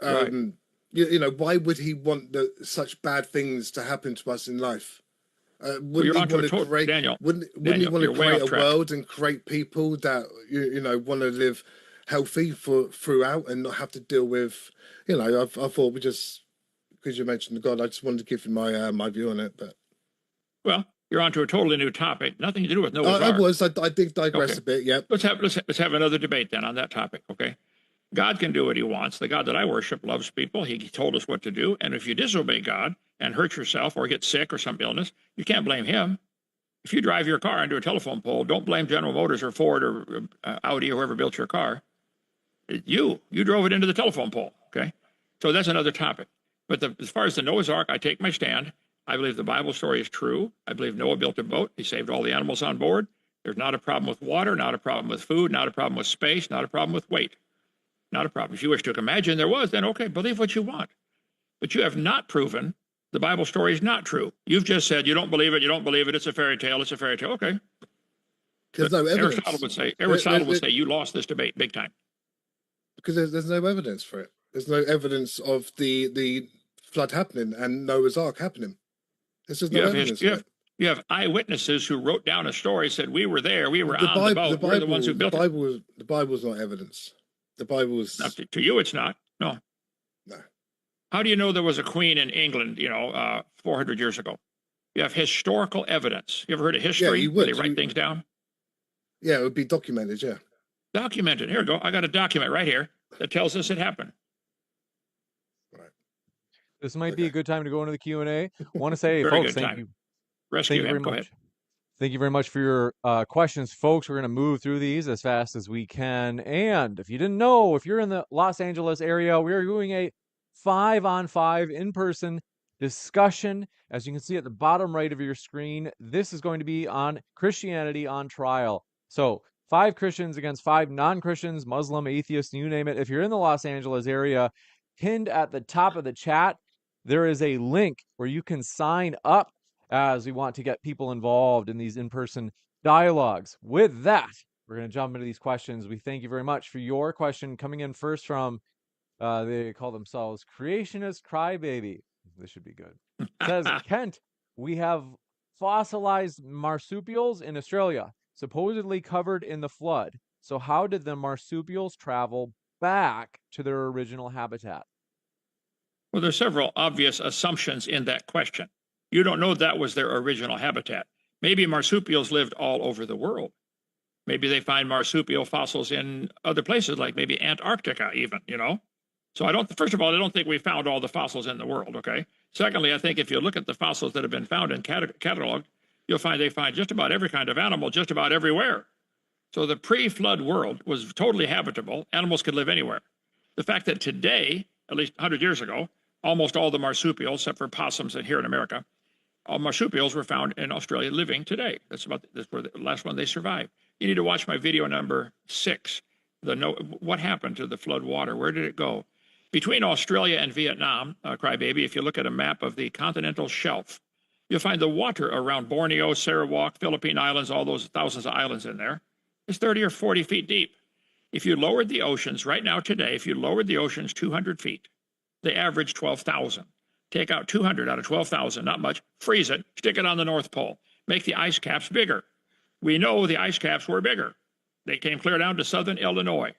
Right. you know, why would he want such bad things to happen to us in life? Wouldn't you're he onto a want to total- create? Daniel, Wouldn't he want to you're way create off a track. world and create people that you know want to live healthy throughout and not have to deal with? You know, I thought we just, because you mentioned God, I just wanted to give you my my view on it. But Well, you're onto a totally new topic, nothing to do with Noah's Ark. I did digress Okay. a bit. Yep. Let's have another debate then on that topic, okay? God can do what he wants. The God that I worship loves people. He told us what to do. And if you disobey God and hurt yourself or get sick or some illness, you can't blame him. If you drive your car into a telephone pole, don't blame General Motors or Ford or Audi or whoever built your car. You drove it into the telephone pole, okay? So that's another topic. But as far as the Noah's Ark, I take my stand. I believe the Bible story is true. I believe Noah built a boat. He saved all the animals on board. There's not a problem with water, not a problem with food, not a problem with space, not a problem with weight. Not a problem. If you wish to imagine there was, then okay, believe what you want. But you have not proven the Bible story is not true. You've just said you don't believe it, it's a fairy tale, it's a fairy tale. Okay. There's no evidence. Aristotle would say you lost this debate big time. Because there's no evidence for it. There's no evidence of the flood happening and Noah's Ark happening. There's just no evidence for it. You have eyewitnesses who wrote down a story, said we were there, we were on the boat, we're the ones who built it. The Bible's not evidence. The Bible's To you, it's not. No. No. How do you know there was a queen in England, 400 years ago? You have historical evidence. You ever heard of history? you Where would. they write things down? Yeah, it would be documented, yeah. Documented. Here we go. I got a document right here that tells us it happened. This might be a good time to go into the Q&A. Want to say, Very folks, good thank time. you. Rescue Thank you very him. Go ahead. much. Thank you very much for your questions, folks. We're going to move through these as fast as we can. And if you didn't know, if you're in the Los Angeles area, we are doing a 5-on-5 in-person discussion. As you can see at the bottom right of your screen, this is going to be on Christianity on trial. So 5 Christians against 5 non-Christians, Muslim, atheist, you name it. If you're in the Los Angeles area, pinned at the top of the chat, there is a link where you can sign up as we want to get people involved in these in-person dialogues. With that, we're going to jump into these questions. We thank you very much for your question coming in first from, they call themselves Creationist Crybaby. This should be good. Says, Kent, we have fossilized marsupials in Australia, supposedly covered in the flood. So how did the marsupials travel back to their original habitat? Well, there's several obvious assumptions in that question. You don't know that was their original habitat. Maybe marsupials lived all over the world. Maybe they find marsupial fossils in other places, like maybe Antarctica even, you know? So first of all, I don't think we found all the fossils in the world, okay? Secondly, I think if you look at the fossils that have been found and cataloged, you'll find they find just about every kind of animal just about everywhere. So the pre-flood world was totally habitable. Animals could live anywhere. The fact that today, at least 100 years ago, almost all the marsupials, except for possums and here in America, all marsupials were found in Australia living today. That's where the last one they survived. You need to watch my video number 6. What happened to the flood water? Where did it go? Between Australia and Vietnam, Crybaby, if you look at a map of the continental shelf, you'll find the water around Borneo, Sarawak, Philippine Islands, all those thousands of islands in there, is 30 or 40 feet deep. If you lowered the oceans right now today, if you lowered the oceans 200 feet, they average 12,000. Take out 200 out of 12,000, not much, freeze it, stick it on the North Pole, make the ice caps bigger. We know the ice caps were bigger. They came clear down to southern Illinois.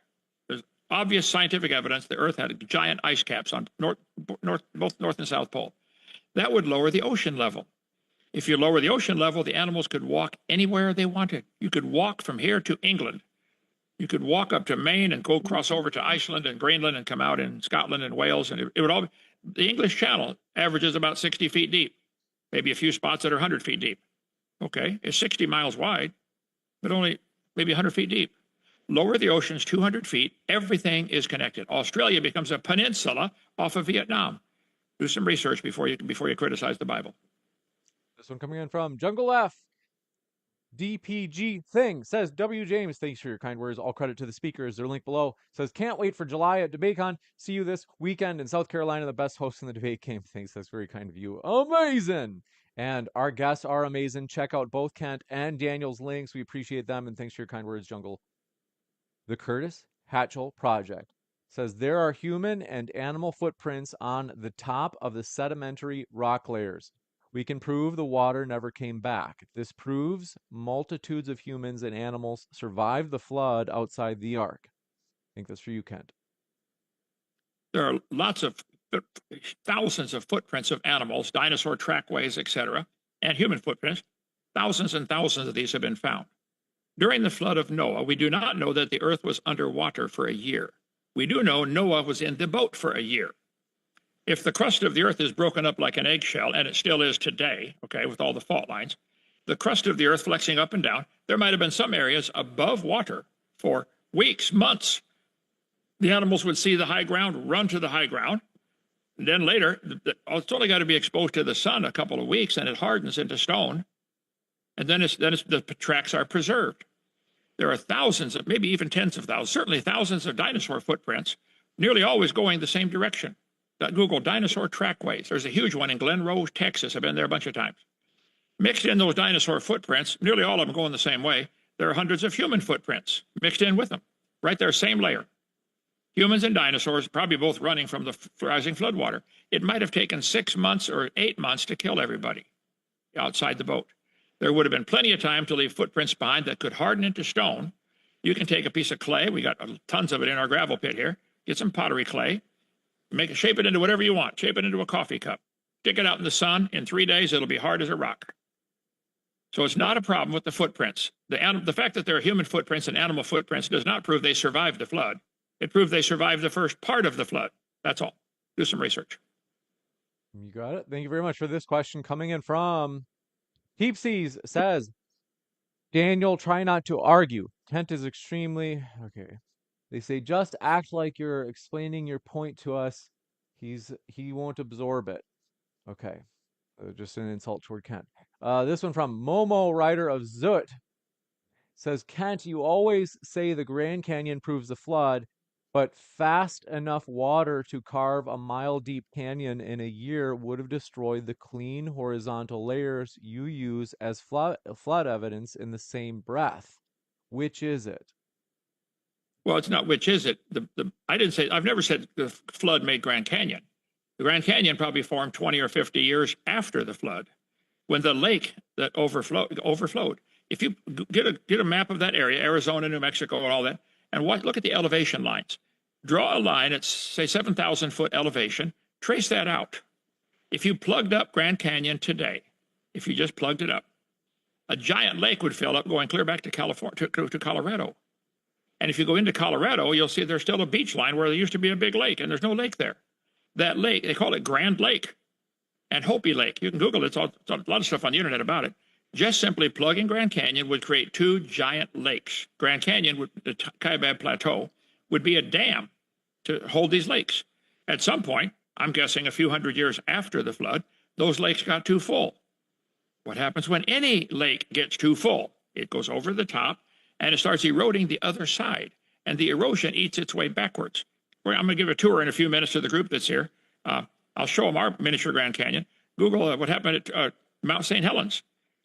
There's obvious scientific evidence the Earth had giant ice caps on both North and South Pole. That would lower the ocean level. If you lower the ocean level, the animals could walk anywhere they wanted. You could walk from here to England. You could walk up to Maine and go cross over to Iceland and Greenland and come out in Scotland and Wales. And it would all be, the English Channel averages about 60 feet deep, maybe a few spots that are 100 feet deep. Okay, it's 60 miles wide, but only maybe 100 feet deep. Lower the oceans 200 feet, everything is connected. Australia becomes a peninsula off of Vietnam. Do some research before you criticize the Bible. This one coming in from Jungle F. DPG Thing says, W. James, thanks for your kind words. All credit to the speakers. Their link below says, can't wait for July at DebateCon. See you this weekend in South Carolina, the best host in the debate game. Thanks. That's very kind of you. Amazing. And our guests are amazing. Check out both Kent and Daniel's links. We appreciate them. And thanks for your kind words, Jungle. The Curtis Hatchell Project says, there are human and animal footprints on the top of the sedimentary rock layers. We can prove the water never came back. This proves multitudes of humans and animals survived the flood outside the ark. I think that's for you, Kent. There are thousands of footprints of animals, dinosaur trackways, etc., and human footprints. Thousands and thousands of these have been found. During the flood of Noah, we do not know that the earth was underwater for a year. We do know Noah was in the boat for a year. If the crust of the earth is broken up like an eggshell, and it still is today, okay, with all the fault lines, the crust of the earth flexing up and down, there might have been some areas above water for weeks, months. The animals would see the high ground, run to the high ground. And then later, it's only got to be exposed to the sun a couple of weeks, and it hardens into stone. And then the tracks are preserved. There are thousands, maybe even tens of thousands, certainly thousands of dinosaur footprints, nearly always going the same direction. Google dinosaur trackways. There's a huge one in Glen Rose, Texas. I've been there a bunch of times. Mixed in those dinosaur footprints, nearly all of them going the same way, there are hundreds of human footprints mixed in with them. Right there, same layer. Humans and dinosaurs, probably both running from the rising floodwater. It might have taken 6 months or 8 months to kill everybody outside the boat. There would have been plenty of time to leave footprints behind that could harden into stone. You can take a piece of clay. We got tons of it in our gravel pit here. Get some pottery clay. Shape it into whatever you want. Shape it into a coffee cup. Stick it out in the sun. In 3 days, it'll be hard as a rock. So it's not a problem with the footprints. The fact that there are human footprints and animal footprints does not prove they survived the flood. It proved they survived the first part of the flood. That's all. Do some research. You got it. Thank you very much for this question coming in from Heapsies. Says, Daniel, try not to argue. Kent is extremely... Okay. They say, just act like you're explaining your point to us. He won't absorb it. Okay. Just an insult toward Kent. This one from Momo, writer of Zut, says, Kent, you always say the Grand Canyon proves the flood. but fast enough water to carve a mile-deep canyon in a year would have destroyed the clean horizontal layers you use as flood evidence in the same breath. Which is it? Well, it's not which is it. I didn't say, I've never said the flood made Grand Canyon. The Grand Canyon probably formed 20 or 50 years after the flood, when the lake that overflowed. If you get a map of that area, Arizona, New Mexico, and all that, and look at the elevation lines. Draw a line at, say, 7,000 foot elevation, trace that out. If you plugged up Grand Canyon today, if you just plugged it up, a giant lake would fill up going clear back to California, to Colorado. And if you go into Colorado, you'll see there's still a beach line where there used to be a big lake, and there's no lake there. That lake, they call it Grand Lake and Hopi Lake. You can Google it. It's a lot of stuff on the internet about it. Just simply plugging Grand Canyon would create two giant lakes. Grand Canyon, the Kaibab Plateau, would be a dam to hold these lakes. At some point, I'm guessing a few hundred years after the flood, those lakes got too full. What happens when any lake gets too full? It goes over the top, and it starts eroding the other side, and the erosion eats its way backwards. I'm going to give a tour in a few minutes to the group that's here. I'll show them our miniature Grand Canyon. Google what happened at Mount St. Helens.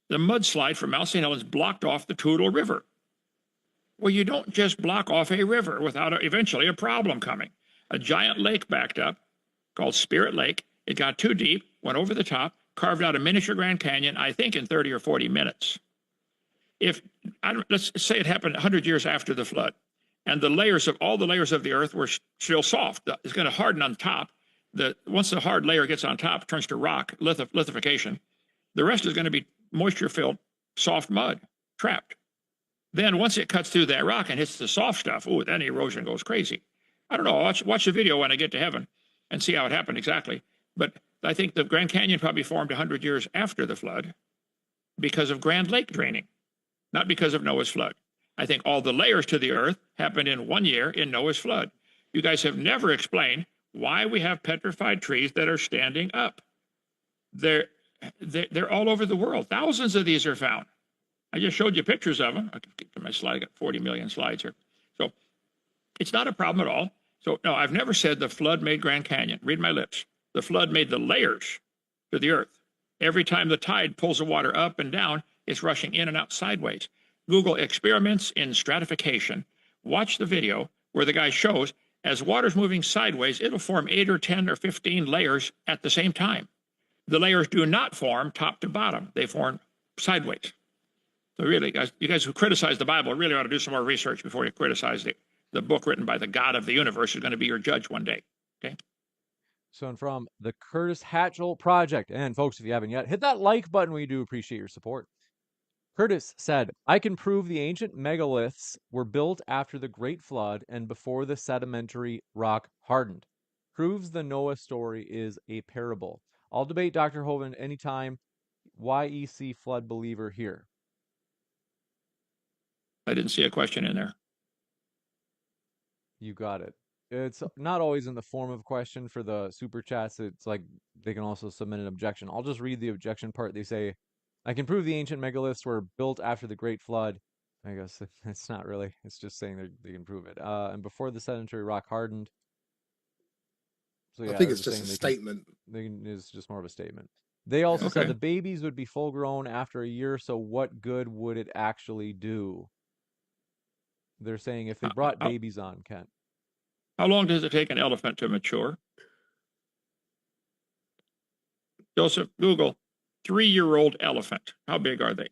The mudslide from Mount St. Helens blocked off the Toutle River. Well, you don't just block off a river without eventually a problem coming. A giant lake backed up called Spirit Lake. It got too deep, went over the top, carved out a miniature Grand Canyon, I think in 30 or 40 minutes. Let's say it happened 100 years after the flood, and all the layers of the earth were still soft. It's going to harden on top. Once the hard layer gets on top, it turns to rock, lithification. The rest is going to be moisture-filled, soft mud, trapped. Then once it cuts through that rock and hits the soft stuff, then erosion goes crazy. I don't know. Watch the video when I get to heaven and see how it happened exactly. But I think the Grand Canyon probably formed 100 years after the flood because of Grand Lake draining, not because of Noah's flood. I think all the layers to the earth happened in 1 year in Noah's flood. You guys have never explained why we have petrified trees that are standing up. They're all over the world. Thousands of these are found. I just showed you pictures of them. I can get to my slide. I got 40 million slides here. So it's not a problem at all. So no, I've never said the flood made Grand Canyon. Read my lips. The flood made the layers to the earth. Every time the tide pulls the water up and down, it's rushing in and out sideways. Google experiments in stratification. Watch the video where the guy shows as water's moving sideways, it'll form 8 or 10 or 15 layers at the same time. The layers do not form top to bottom. They form sideways. So really, guys, you guys who criticize the Bible really ought to do some more research before you criticize the book written by the God of the universe who's going to be your judge one day. Okay? So, and from the Curtis Hatchell Project. And folks, if you haven't yet, hit that like button. We do appreciate your support. Curtis said, I can prove the ancient megaliths were built after the Great Flood and before the sedimentary rock hardened. Proves the Noah story is a parable. I'll debate Dr. Hovind anytime. YEC flood believer here. I didn't see a question in there. You got it. It's not always in the form of a question for the super chats. It's like they can also submit an objection. I'll just read the objection part. They say, I can prove the ancient megaliths were built after the Great Flood. I guess it's not really. It's just saying they can prove it. And before the sedentary rock hardened. So yeah, I think it's just a statement. It's just more of a statement. They also said the babies would be full grown after a year, so what good would it actually do? They're saying if they brought babies on, Kent. How long does it take an elephant to mature? Joseph, Google 3-year-old elephant. How big are they?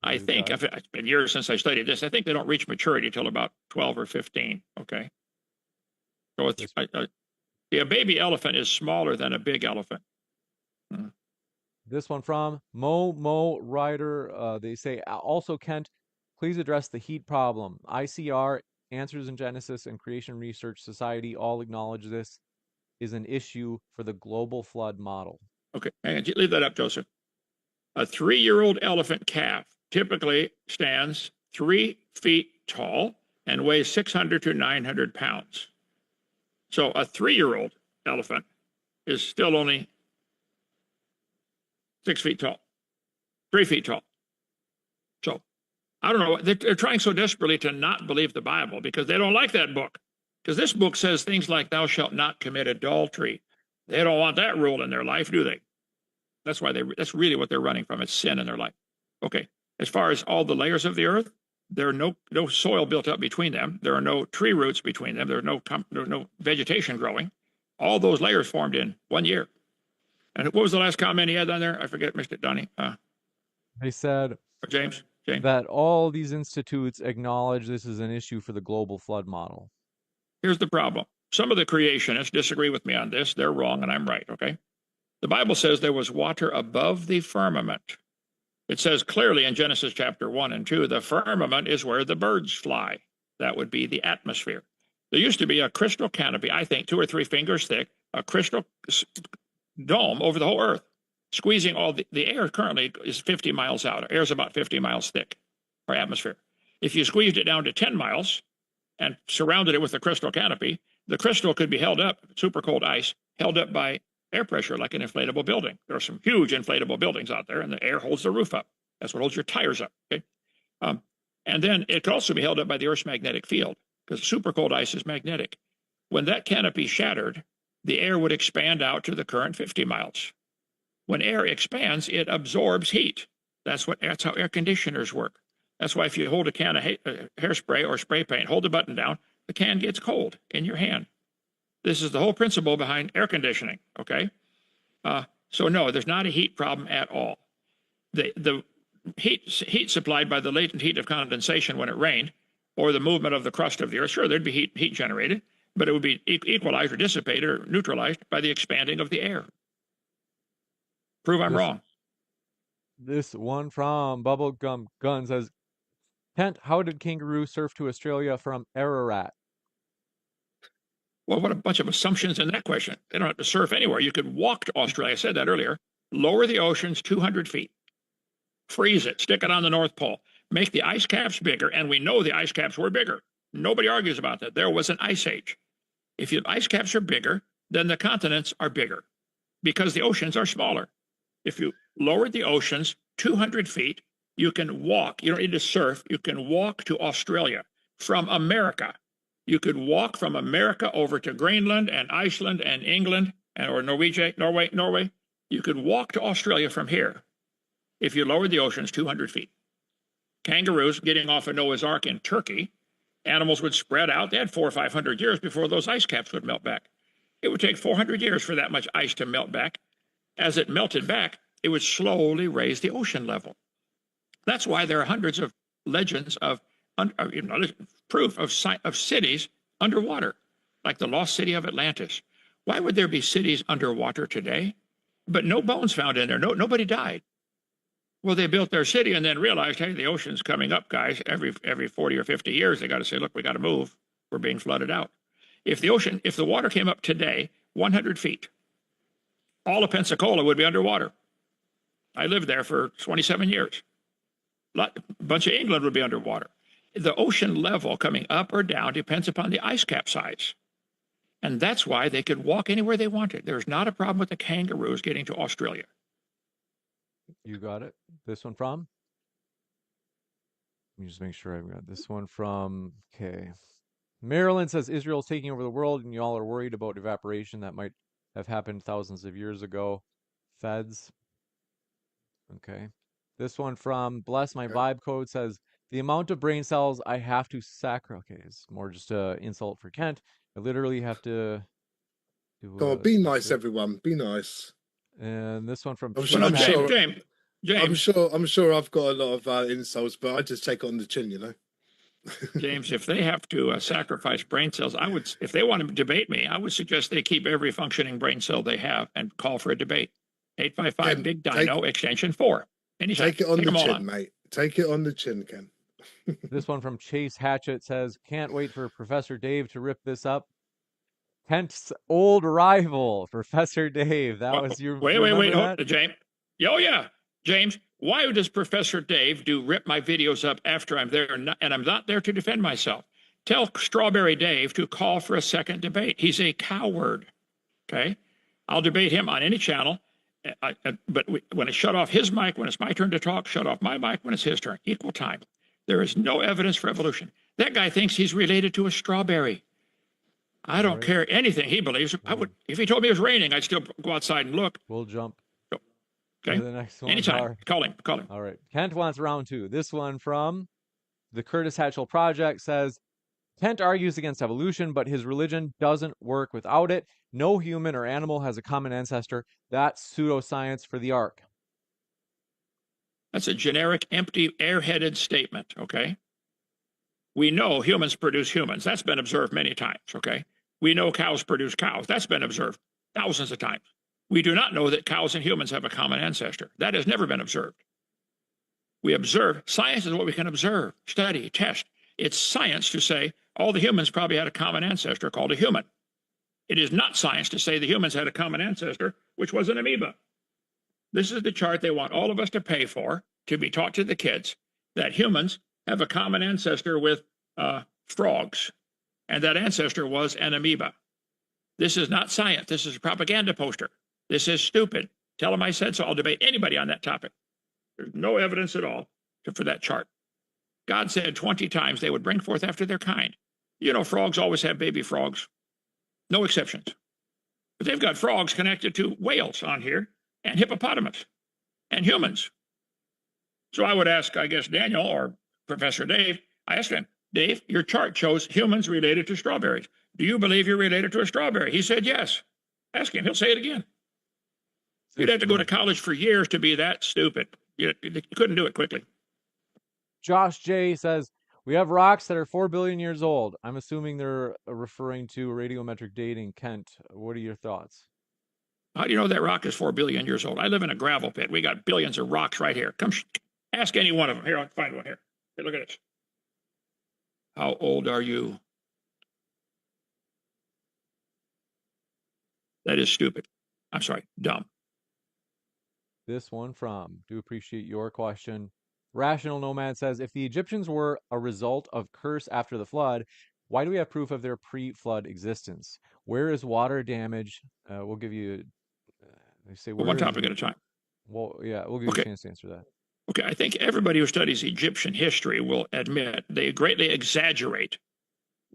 I think, it's been years since I studied this, I think they don't reach maturity until about 12 or 15. Okay. So a baby elephant is smaller than a big elephant. This one from Mo Ryder. They say, also, Kent, please address the heat problem. ICR, Answers in Genesis, and Creation Research Society all acknowledge this is an issue for the global flood model. Okay, hang on. Leave that up, Joseph. A 3-year-old elephant calf typically stands 3 feet tall and weighs 600 to 900 pounds. So a 3-year-old elephant is still only 6 feet tall, 3 feet tall. So I don't know. They're trying so desperately to not believe the Bible because they don't like that book. Because this book says things like, thou shalt not commit adultery. They don't want that rule in their life, do they? That's why that's really what they're running from. It's sin in their life. Okay. As far as all the layers of the earth, there are no soil built up between them. There are no tree roots between them. There's no vegetation growing. All those layers formed in 1 year. And what was the last comment he had on there? I forget, missed it, Donnie. They said James? that all these institutes acknowledge this is an issue for the global flood model. Here's the problem. Some of the creationists disagree with me on this. They're wrong and I'm right, okay? The Bible says there was water above the firmament. It says clearly in Genesis chapter 1 and 2, the firmament is where the birds fly. That would be the atmosphere. There used to be a crystal canopy, I think 2 or 3 fingers thick, a crystal dome over the whole earth, squeezing all the air currently is 50 miles out. Air is about 50 miles thick, or atmosphere. If you squeezed it down to 10 miles and surrounded it with a crystal canopy, the crystal could be held up, super cold ice, held up by air pressure like an inflatable building. There are some huge inflatable buildings out there, and the air holds the roof up. That's what holds your tires up. Okay, and then it could also be held up by the Earth's magnetic field because super cold ice is magnetic. When that canopy shattered, the air would expand out to the current 50 miles. When air expands, it absorbs heat. That's how air conditioners work. That's why if you hold a can of hairspray or spray paint, hold the button down, the can gets cold in your hand. This is the whole principle behind air conditioning, okay? So no, there's not a heat problem at all. The heat supplied by the latent heat of condensation when it rained, or the movement of the crust of the earth, sure, there'd be heat generated, but it would be equalized or dissipated or neutralized by the expanding of the air. Prove I'm wrong. This one from Bubblegum Gun says, Kent, how did kangaroo surf to Australia from Ararat? Well, what a bunch of assumptions in that question. They don't have to surf anywhere. You could walk to Australia. I said that earlier. Lower the oceans 200 feet. Freeze it. Stick it on the North Pole. Make the ice caps bigger. And we know the ice caps were bigger. Nobody argues about that. There was an ice age. If your ice caps are bigger, then the continents are bigger because the oceans are smaller. If you lowered the oceans 200 feet, you can walk. You don't need to surf. You can walk to Australia from America. You could walk from America over to Greenland and Iceland and England or Norway. You could walk to Australia from here if you lowered the oceans 200 feet. Kangaroos getting off of Noah's Ark in Turkey, animals would spread out. They had 400 or 500 years before those ice caps would melt back. It would take 400 years for that much ice to melt back. As it melted back, it would slowly raise the ocean level. That's why there are hundreds of legends of proof of cities underwater, like the lost city of Atlantis. Why would there be cities underwater today, but no bones found in there? Nobody died. Well, they built their city and then realized, hey, the ocean's coming up, guys. Every 40 or 50 years, they got to say, look, we got to move. We're being flooded out. If the water came up today, 100 feet, all of Pensacola would be underwater. I lived there for 27 years. A bunch of England would be underwater. The ocean level coming up or down depends upon the ice cap size. And that's why they could walk anywhere they wanted. There's not a problem with the kangaroos getting to Australia. You got it. This one from? Let me just make sure I've got this one from, okay. Maryland says Israel's taking over the world and y'all are worried about evaporation that might have happened thousands of years ago. Feds. Okay. This one from Bless My Vibe Code says, the amount of brain cells I have to sacrifice. Okay, it's more just an insult for Kent. I literally have to do. Go on, be nice, everyone. Be nice. And this one from James. I'm sure I've got a lot of insults, but I just take it on the chin, you know. James, if they have to sacrifice brain cells, if they want to debate me, I would suggest they keep every functioning brain cell they have and call for a debate. 855 Big Dino extension 4. Anytime. Take it on the chin, mate. Take it on the chin, Ken. This one from Chase Hatchet says, can't wait for Professor Dave to rip this up. Kent's old rival, Professor Dave. That was your... Wait. Hold, James. Oh, yeah. James, why does Professor Dave rip my videos up after I'm there and I'm not there to defend myself? Tell Strawberry Dave to call for a second debate. He's a coward. Okay? I'll debate him on any channel. But when I shut off his mic, when it's my turn to talk, shut off my mic when it's his turn. Equal time. There is no evidence for evolution. That guy thinks he's related to a strawberry. I don't Right. care anything he believes. I would, if he told me it was raining, I'd still go outside and look. We'll jump Okay. to the next one. Anytime. Call him. Call him. All right. Kent wants round 2. This one from the Curtis Hatchell Project says, Kent argues against evolution, but his religion doesn't work without it. No human or animal has a common ancestor. That's pseudoscience for the ark. That's a generic, empty, airheaded statement, okay? We know humans produce humans. That's been observed many times, okay? We know cows produce cows. That's been observed thousands of times. We do not know that cows and humans have a common ancestor. That has never been observed. We observe. Science is what we can observe, study, test. It's science to say all the humans probably had a common ancestor called a human. It is not science to say the humans had a common ancestor, which was an amoeba. This is the chart they want all of us to pay for, to be taught to the kids, that humans have a common ancestor with frogs, and that ancestor was an amoeba. This is not science. This is a propaganda poster. This is stupid. Tell them I said so. I'll debate anybody on that topic. There's no evidence at all for that chart. God said 20 times they would bring forth after their kind. You know, frogs always have baby frogs. No exceptions. But they've got frogs connected to whales on here, and hippopotamus, and humans. So I would ask, I guess, Daniel or Professor Dave, I asked him, Dave, your chart shows humans related to strawberries. Do you believe you're related to a strawberry? He said yes. Ask him, he'll say it again. You'd have to go to college for years to be that stupid. You couldn't do it quickly. Josh J says, we have rocks that are 4 billion years old. I'm assuming they're referring to radiometric dating. Kent, what are your thoughts? How do you know that rock is 4 billion years old? I live in a gravel pit. We got billions of rocks right here. Come ask any one of them. Here, I'll find one here. Here, look at this. How old are you? That is stupid. I'm sorry, dumb. This one from, do appreciate your question. Rational Nomad says, if the Egyptians were a result of curse after the flood, why do we have proof of their pre-flood existence? Where is water damage? We'll give you, they say, one topic at a time. Well, yeah, we'll give you a chance to answer that. Okay, I think everybody who studies Egyptian history will admit they greatly exaggerate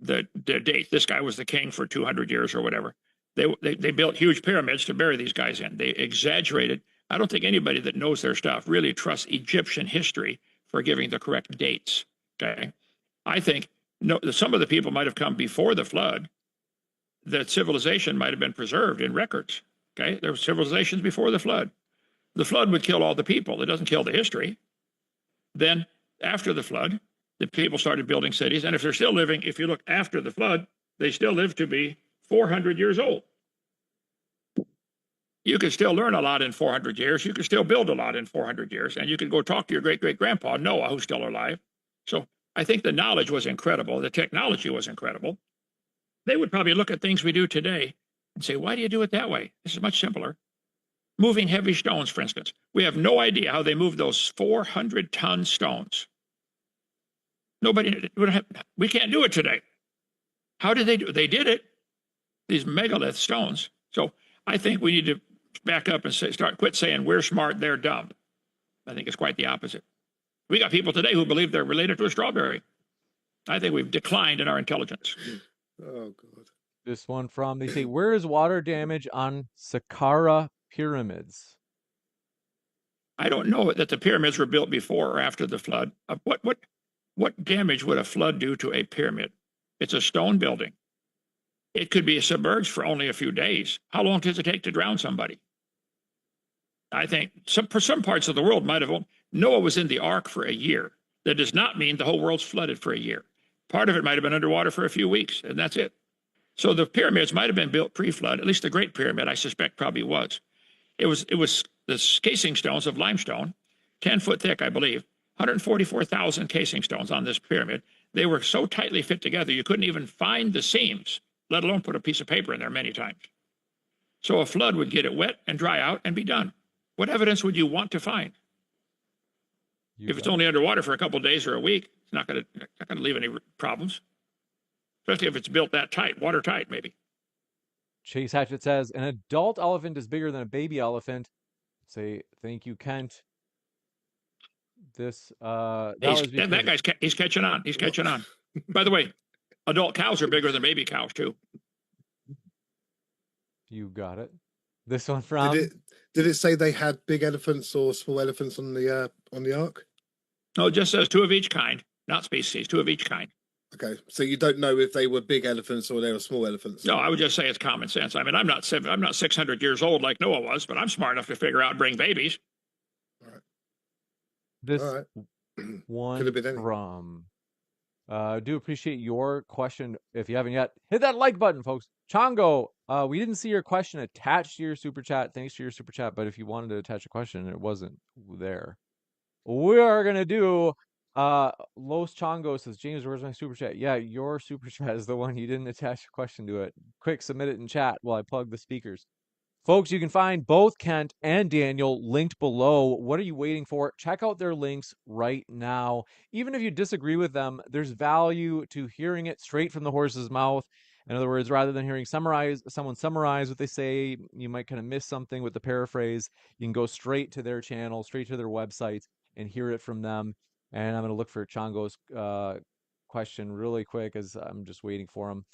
the date. This guy was the king for 200 years or whatever. They built huge pyramids to bury these guys in. They exaggerated. I don't think anybody that knows their stuff really trusts Egyptian history for giving the correct dates. Okay, I think some of the people might have come before the flood. That civilization might have been preserved in records. Okay, there were civilizations before the flood. The flood would kill all the people. It doesn't kill the history. Then after the flood, the people started building cities. And if they're still living, if you look after the flood, they still live to be 400 years old. You could still learn a lot in 400 years. You could still build a lot in 400 years. And you could go talk to your great-great-grandpa, Noah, who's still alive. So I think the knowledge was incredible. The technology was incredible. They would probably look at things we do today and say, why do you do it that way? This is much simpler. Moving heavy stones, for instance. We have no idea how they moved those 400-ton stones. We can't do it today. How did they do it? They did it. These megalith stones. So I think we need to back up and quit saying we're smart, they're dumb. I think it's quite the opposite. We got people today who believe they're related to a strawberry. I think we've declined in our intelligence. Oh, God. This one from, they say, where is water damage on Saqqara pyramids? I don't know that the pyramids were built before or after the flood. What damage would a flood do to a pyramid? It's a stone building. It could be submerged for only a few days. How long does it take to drown somebody? I think for some parts of the world might have. Noah was in the ark for a year. That does not mean the whole world's flooded for a year. Part of it might have been underwater for a few weeks, and that's it. So the pyramids might have been built pre-flood. At least the Great Pyramid, I suspect, probably was. It was the casing stones of limestone, 10 foot thick, I believe, 144,000 casing stones on this pyramid. They were so tightly fit together you couldn't even find the seams, let alone put a piece of paper in there many times. So a flood would get it wet and dry out and be done. What evidence would you want to find? If it's only underwater for a couple of days or a week, it's not going to leave any problems. Especially if it's built that tight, watertight, maybe. Chase Hatchett says, an adult elephant is bigger than a baby elephant. Say, thank you, Kent. this that He's, was that because guy's he's catching on. He's catching on. By the way, adult cows are bigger than baby cows too. you got it. This one Did from it say they had big elephants or small elephants on the ark? No, it just says 2 of each kind, not species, 2 of each kind. Okay, so you don't know if they were big elephants or they were small elephants. No, I would just say it's common sense. I mean, I'm not 600 years old like Noah was, but I'm smart enough to figure out and bring babies. this All right. one Could have been any. from do appreciate your question. If you haven't yet, hit that like button, folks. Chongo, we didn't see your question attached to your super chat. Thanks to your super chat, but if you wanted to attach a question, it wasn't there. We are gonna do Los Chongo says, James, where's my super chat? Yeah, your super chat is the one you didn't attach a question to it. Quick, submit it in chat while I plug the speakers. Folks, you can find both Kent and Daniel linked below. What are you waiting for? Check out their links right now. Even if you disagree with them, there's value to hearing it straight from the horse's mouth. In other words, rather than hearing someone summarize what they say, you might kind of miss something with the paraphrase. You can go straight to their channel, straight to their website, and hear it from them. And I'm going to look for Chongo's question really quick as I'm just waiting for him.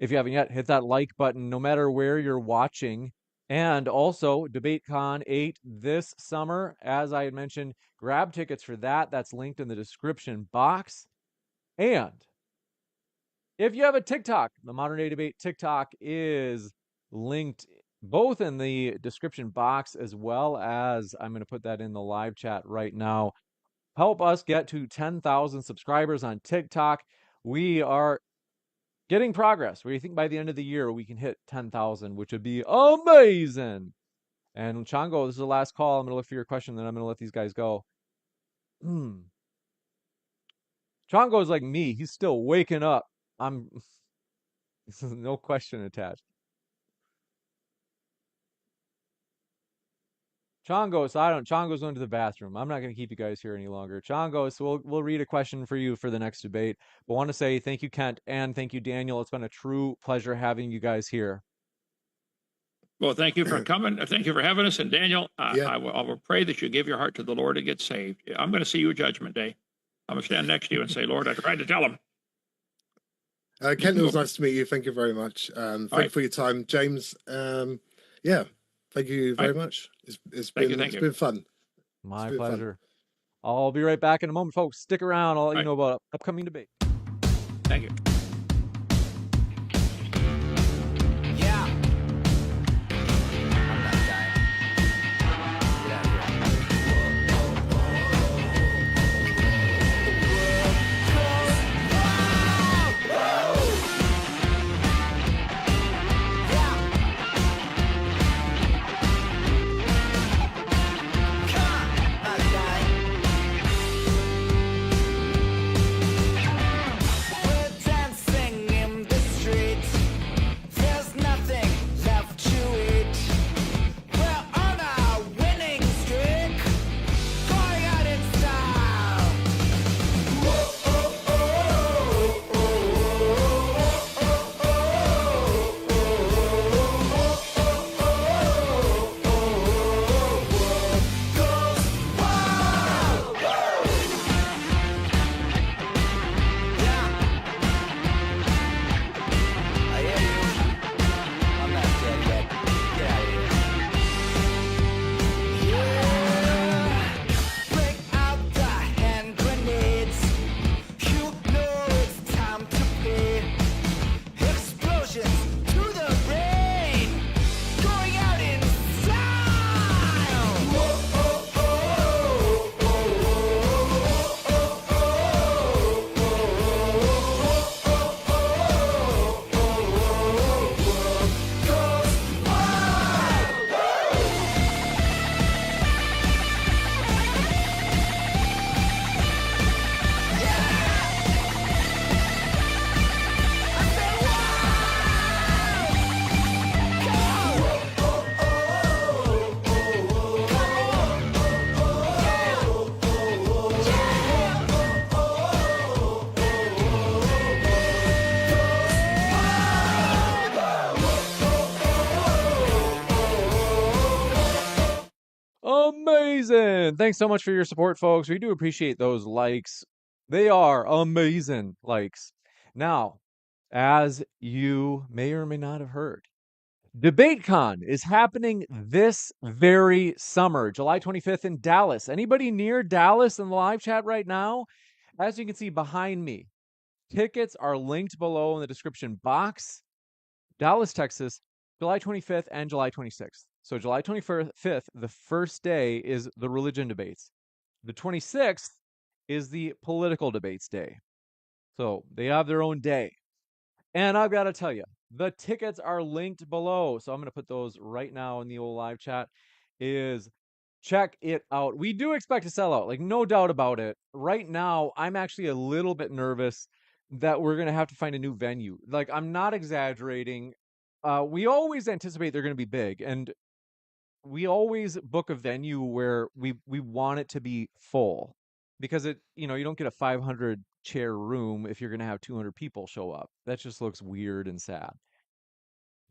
If you haven't yet, hit that like button no matter where you're watching. And also, DebateCon 8 this summer, as I had mentioned, grab tickets for that. That's linked in the description box. And if you have a TikTok, the Modern Day Debate TikTok is linked both in the description box as well as I'm going to put that in the live chat right now. Help us get to 10,000 subscribers on TikTok. We are getting progress. Where do you think by the end of the year we can hit 10,000, which would be amazing? And Chongo, this is the last call. I'm going to look for your question, then I'm going to let these guys go. Chongo is like me. He's still waking up. No question attached. Chongo, Chongo's going to the bathroom. I'm not going to keep you guys here any longer. Chongo, so we'll read a question for you for the next debate. But I want to say thank you, Kent, and thank you, Daniel. It's been a true pleasure having you guys here. Well, thank you for coming. Thank you for having us. And Daniel, Yeah. I will pray that you give your heart to the Lord and get saved. I'm going to see you at Judgment Day. I'm going to stand next to you and say, Lord, I tried to tell him. Kent, it was nice to meet you. Thank you very much. Thank you for your time, James. Yeah, thank you very much. It's been fun. My pleasure. I'll be right back in a moment, folks. Stick around. I'll let you know about upcoming debate. Thank you. Yeah. I'm not dying. Get out of here. We're dancing. amazing. Thanks so much for your support, folks. We do appreciate those likes. They are amazing likes. Now, as you may or may not have heard, DebateCon is happening this very summer, July 25th in Dallas. Anybody near Dallas in the live chat right now? As you can see behind me, tickets are linked below in the description box. Dallas, Texas, July 25th and July 26th. So July 25th, the first day, is the religion debates. The 26th is the political debates day. So they have their own day. And I've got to tell you, the tickets are linked below. So I'm going to put those right now in the old live chat. Check it out. We do expect to sell out, like no doubt about it. Right now, I'm actually a little bit nervous that we're going to have to find a new venue. Like, I'm not exaggerating. We always anticipate they're going to be big, and we always book a venue where we want it to be full, because you don't get a 500 chair room if you're going to have 200 people show up. That just looks weird and sad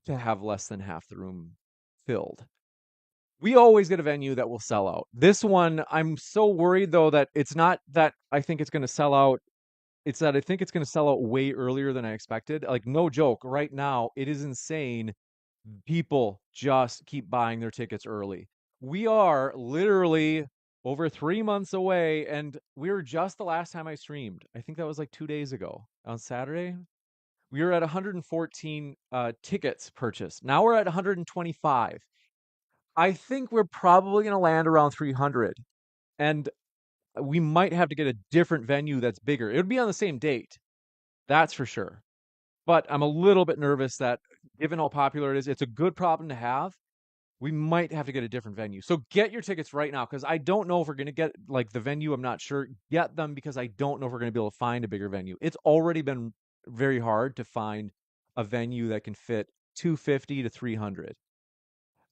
to have less than half the room filled. We always get a venue that will sell out. This one, I'm so worried though that it's not that I think it's going to sell out. It's that I think it's going to sell out way earlier than I expected. Like, no joke, right now, it is insane. People just keep buying their tickets early. We are literally over 3 months away, and we were just the last time I streamed. I think that was like 2 days ago on Saturday. We were at 114 tickets purchased. Now we're at 125. I think we're probably going to land around 300, and we might have to get a different venue that's bigger. It would be on the same date, that's for sure. But I'm a little bit nervous that, given how popular it is, it's a good problem to have. We might have to get a different venue. So get your tickets right now, because I don't know if we're going to get like the venue. I'm not sure. Get them, because I don't know if we're going to be able to find a bigger venue. It's already been very hard to find a venue that can fit 250 to 300.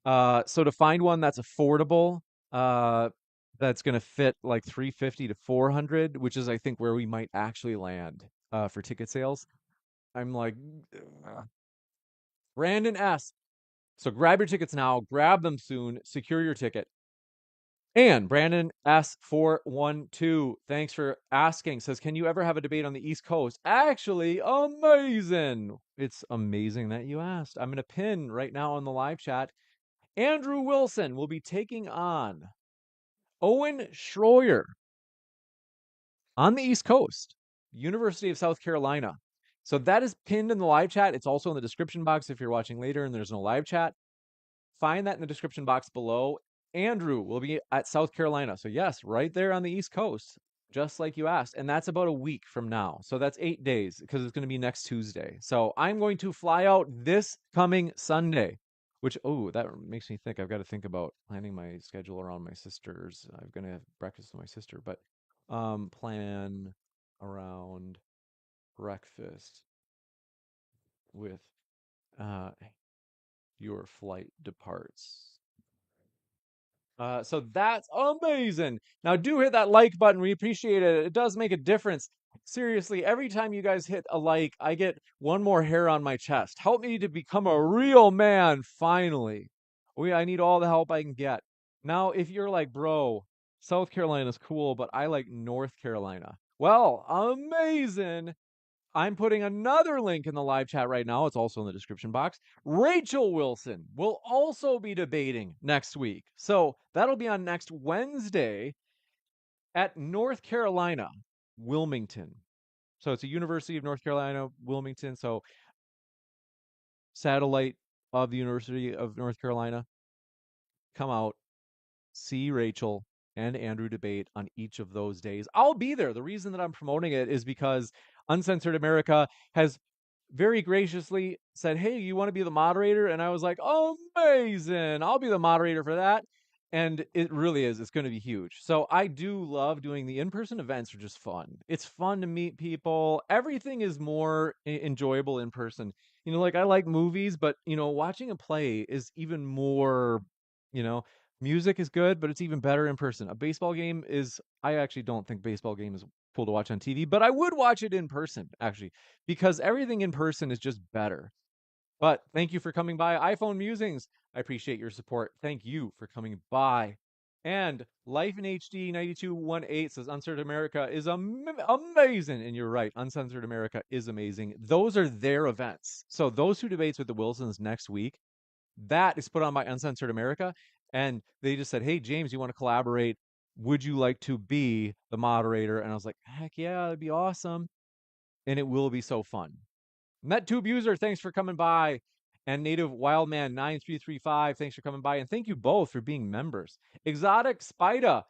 So to find one that's affordable, that's going to fit like 350 to 400, which is, I think, where we might actually land for ticket sales. I'm like, Brandon S. So grab your tickets now, grab them soon, secure your ticket. And Brandon S412, thanks for asking, says, can you ever have a debate on the East Coast? Actually, amazing. It's amazing that you asked. I'm going to pin right now on the live chat. Andrew Wilson will be taking on Owen Schroyer on the East Coast, University of South Carolina. So that is pinned in the live chat. It's also in the description box if you're watching later and there's no live chat. Find that in the description box below. Andrew will be at South Carolina. So yes, right there on the East Coast, just like you asked. And that's about a week from now. So that's 8 days, because it's going to be next Tuesday. So I'm going to fly out this coming Sunday, which, that makes me think I've got to think about planning my schedule around my sister's. I'm going to have breakfast with my sister, but plan around breakfast with your flight departs. So that's amazing. Now do hit that like button. We appreciate it. It does make a difference. Seriously, every time you guys hit a like, I get one more hair on my chest. Help me to become a real man, finally. I need all the help I can get. Now, if you're like, bro, South Carolina's cool, but I like North Carolina. Well, amazing. I'm putting another link in the live chat right now. It's also in the description box. Rachel Wilson will also be debating next week. So that'll be on next Wednesday at North Carolina, Wilmington. So it's a University of North Carolina, Wilmington. So satellite of the University of North Carolina. Come out, see Rachel and Andrew debate on each of those days. I'll be there. The reason that I'm promoting it is because Uncensored America has very graciously said, hey, you want to be the moderator? And I was like, amazing. I'll be the moderator for that. And it really is. It's going to be huge. So I do love doing the in-person events. Are just fun. It's fun to meet people. Everything is more enjoyable in person. Like, I like movies, but, watching a play is even more, music is good, but it's even better in person. A baseball game I actually don't think baseball game is cool to watch on TV, but I would watch it in person, actually, because everything in person is just better. But thank you for coming by. iPhone Musings, I appreciate your support. Thank you for coming by. And Life in HD 9218 says Uncensored America is amazing. And you're right. Uncensored America is amazing. Those are their events. So those two debates with the Wilsons next week, that is put on by Uncensored America. And they just said, hey, James, you want to collaborate? Would you like to be the moderator? And I was like, heck yeah, that'd be awesome. And it will be so fun. MetTube user, thanks for coming by. And Native Wildman 9335, thanks for coming by. And thank you both for being members. Exotic Spider,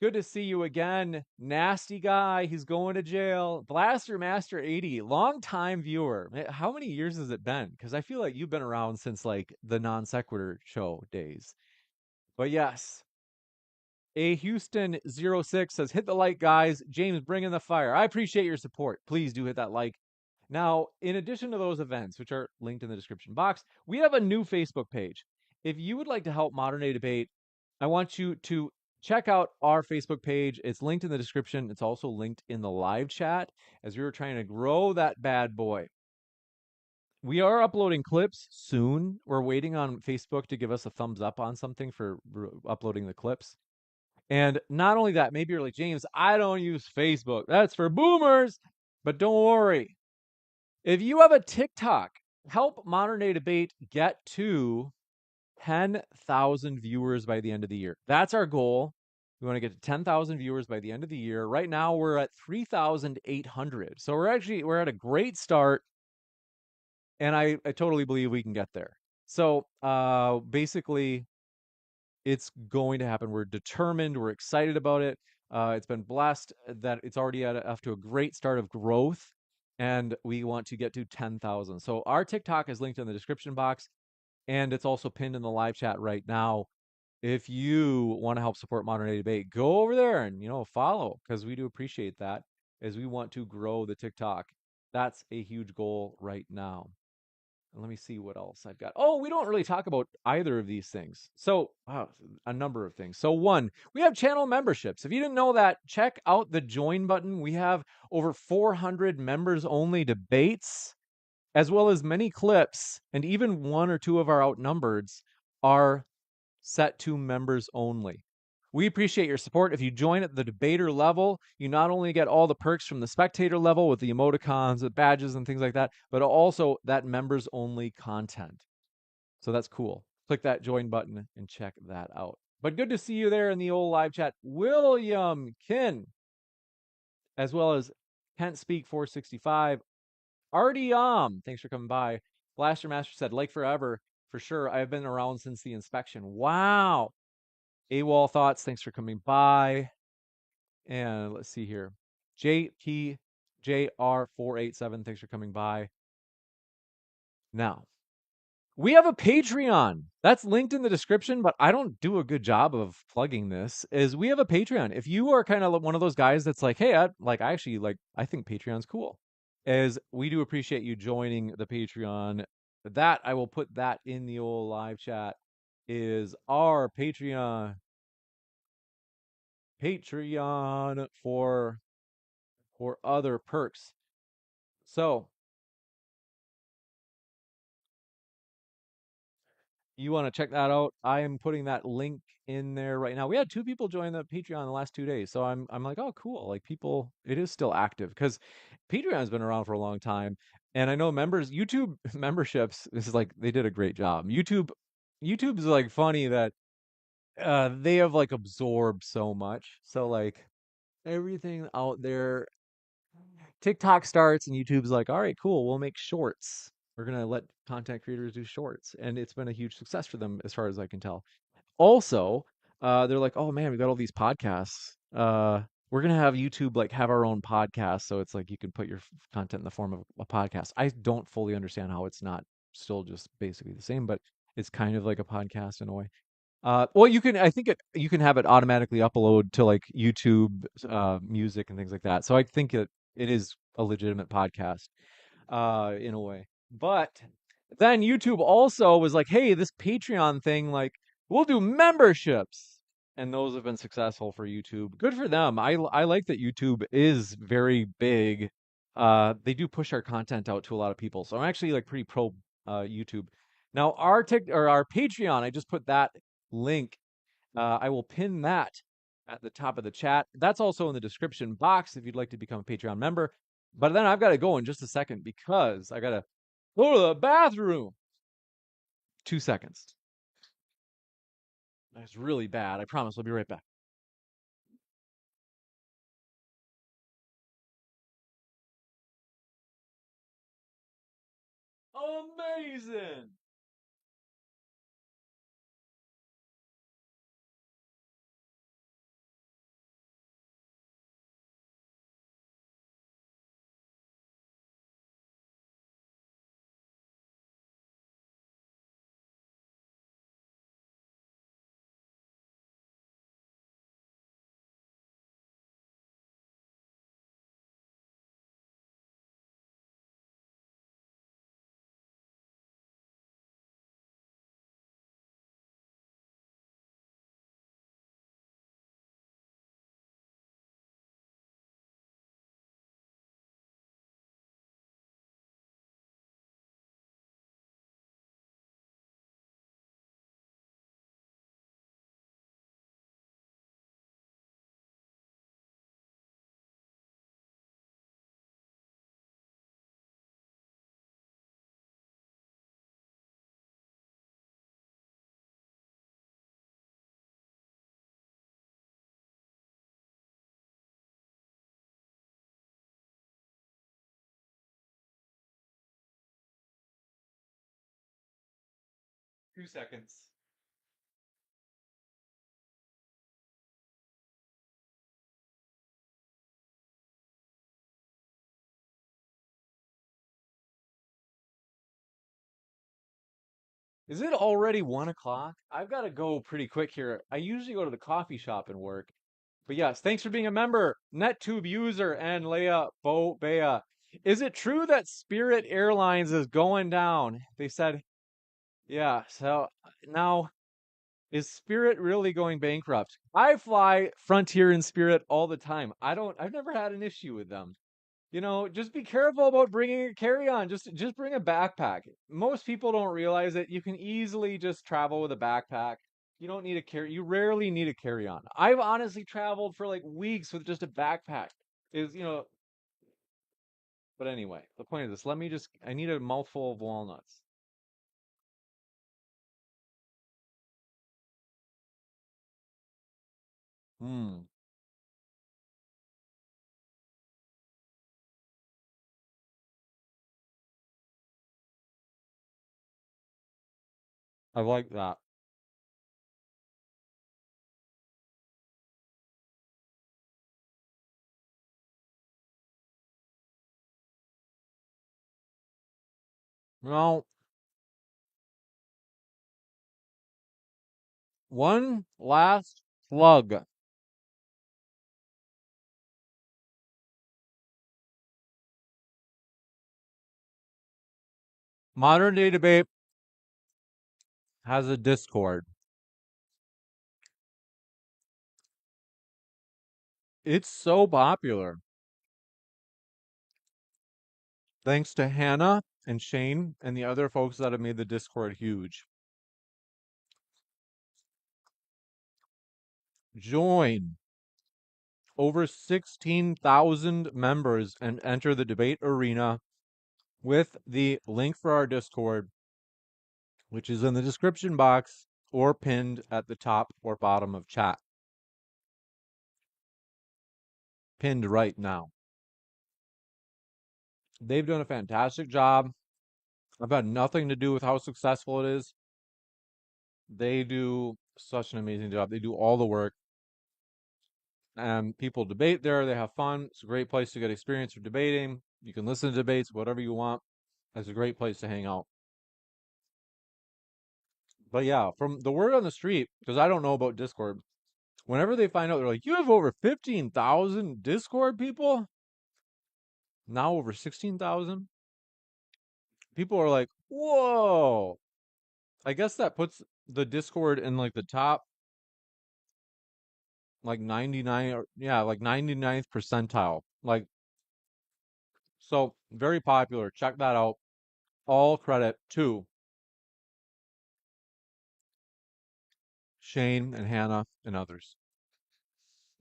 good to see you again. Nasty guy, he's going to jail. Blaster Master 80, long time viewer. How many years has it been? Because I feel like you've been around since like the Non Sequitur show days. But yes. A Houston 06 says, hit the like, guys. James, bring in the fire. I appreciate your support. Please do hit that like. Now, in addition to those events, which are linked in the description box, we have a new Facebook page. If you would like to help Modern Day Debate, I want you to check out our Facebook page. It's linked in the description. It's also linked in the live chat as we were trying to grow that bad boy. We are uploading clips soon. We're waiting on Facebook to give us a thumbs up on something for uploading the clips. And not only that, maybe you're like, James, I don't use Facebook. That's for boomers. But don't worry. If you have a TikTok, help Modern Day Debate get to 10,000 viewers by the end of the year. That's our goal. We want to get to 10,000 viewers by the end of the year. Right now we're at 3,800. So we're at a great start. And I totally believe we can get there. So basically, it's going to happen. We're determined. We're excited about it. It's been blessed that it's already off to a great start of growth. And we want to get to 10,000. So our TikTok is linked in the description box. And it's also pinned in the live chat right now. If you want to help support Modern Day Debate, go over there and, follow, because we do appreciate that, as we want to grow the TikTok. That's a huge goal right now. Let me see what else I've got. Oh, we don't really talk about either of these things. So, a number of things. So, one, we have channel memberships. If you didn't know that, check out the join button. We have over 400 members only debates, as well as many clips, and even one or two of our outnumbereds are set to members only. We appreciate your support. If you join at the debater level, you not only get all the perks from the spectator level with the emoticons, the badges, and things like that, but also that members only content. So that's cool. Click that join button and check that out. But good to see you there in the old live chat. William Kin, as well as Kent Speak 465. Artyom, thanks for coming by. Blaster Master said, like forever, for sure. I've been around since the inspection. Wow. AWOL Thoughts, thanks for coming by. And let's see here. JTJR487, thanks for coming by. Now, we have a Patreon. That's linked in the description, but I don't do a good job of plugging this. We have a Patreon. If you are kind of one of those guys that's like, hey, I think Patreon's cool. We do appreciate you joining the Patreon. That I will put that in the old live chat. Is our Patreon for other perks. So you want to check that out. I am putting that link in there right now. We had 2 people join the Patreon in the last 2 days. So I'm like, oh, cool. Like it is still active because Patreon's been around for a long time. And I know YouTube memberships, this is like, they did a great job. YouTube's like funny that they have like absorbed so much. So like everything out there, TikTok starts and YouTube's like, all right, cool, we'll make shorts. We're going to let content creators do shorts. And it's been a huge success for them as far as I can tell. Also, they're like, oh man, we've got all these podcasts. We're going to have YouTube like have our own podcast. So it's like you can put your content in the form of a podcast. I don't fully understand how it's not still just basically the same, but it's kind of like a podcast in a way. Well, you can have it automatically upload to like YouTube music and things like that. So I think it is a legitimate podcast in a way. But then YouTube also was like, hey, this Patreon thing, like we'll do memberships. And those have been successful for YouTube. Good for them. I like that YouTube is very big. They do push our content out to a lot of people. So I'm actually like pretty pro YouTube. Now our Patreon, I just put that link I will pin that at the top of the chat. That's also in the description box if you'd like to become a Patreon member. But then I've got to go in just a second because I got to go to the bathroom. 2 seconds. That's really bad. I promise I'll be right back. Amazing. Two seconds. Is it already 1 o'clock? I've got to go pretty quick here. I usually go to the coffee shop and work. But yes, thanks for being a member, NetTube user and Leia Bea. Is it true that Spirit Airlines is going down? They said, yeah. So now, is Spirit really going bankrupt? I fly Frontier and Spirit all the time. I've never had an issue with them. Just be careful about bringing a carry-on. Just bring a backpack. Most people don't realize that you can easily just travel with a backpack. You don't need a carry. You rarely need a carry-on. I've honestly traveled for like weeks with just a backpack. Is you know. But anyway, the point of this. I need a mouthful of walnuts. Hmm. I like that. Well, one last plug. Modern Day Debate has a Discord. It's so popular. Thanks to Hannah and Shane and the other folks that have made the Discord huge. Join over 16,000 members and enter the debate arena with the link for our Discord, which is in the description box or pinned at the top or bottom of chat. Pinned right now. They've done a fantastic job. I've had nothing to do with how successful it is. They do such an amazing job. They do all the work. And people debate there. They have fun. It's a great place to get experience for debating. You can listen to debates, whatever you want. It's a great place to hang out. But yeah, from the word on the street, because I don't know about Discord, whenever they find out, they're like, you have over 15,000 Discord people? Now over 16,000? People are like, whoa. I guess that puts the Discord in like the top, like 99, or yeah, like 99th percentile. Like, so very popular. Check that out. All credit to Shane and Hannah and others.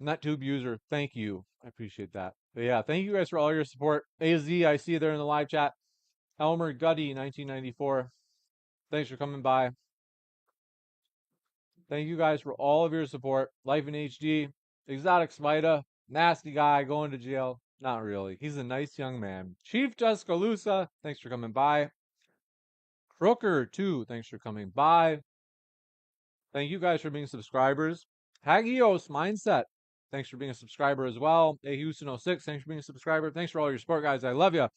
NetTube user, thank you. I appreciate that. But yeah, thank you guys for all your support. AZ, I see you there in the live chat. Elmer Gutty, 1994. Thanks for coming by. Thank you guys for all of your support. Life in HD, Exotic Smita, nasty guy going to jail. Not really. He's a nice young man. Chief Tuscaloosa, thanks for coming by. Crooker, too, thanks for coming by. Thank you guys for being subscribers. Hagios Mindset, thanks for being a subscriber as well. A Houston 06, thanks for being a subscriber. Thanks for all your support, guys. I love you.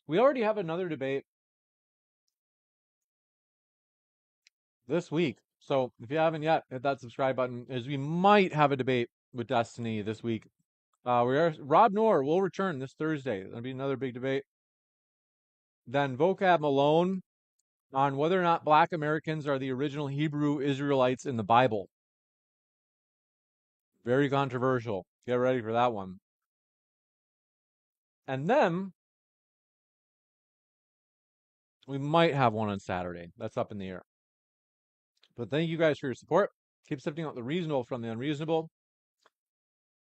We already have another debate this week. So if you haven't yet, hit that subscribe button, as we might have a debate with Destiny this week. Rob Noor will return this Thursday. That'll be another big debate. Then Vocab Malone on whether or not Black Americans are the original Hebrew Israelites in the Bible. Very controversial. Get ready for that one. And then we might have one on Saturday. That's up in the air. But thank you guys for your support. Keep sifting out the reasonable from the unreasonable.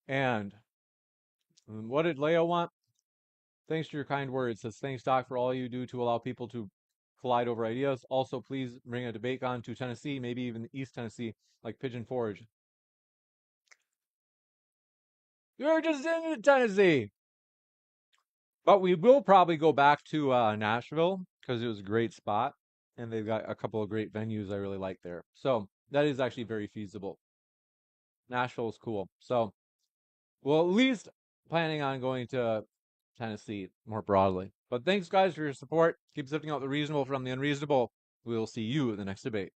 And what did Leo want? Thanks for your kind words. Says, thanks, Doc, for all you do to allow people to collide over ideas. Also, please bring a debate on to Tennessee, maybe even East Tennessee, like Pigeon Forge. You're just in Tennessee. But we will probably go back to Nashville because it was a great spot. And they've got a couple of great venues I really like there. So that is actually very feasible. Nashville is cool. So we'll at least planning on going to Tennessee more broadly. But thanks, guys, for your support. Keep sifting out the reasonable from the unreasonable. We will see you in the next debate.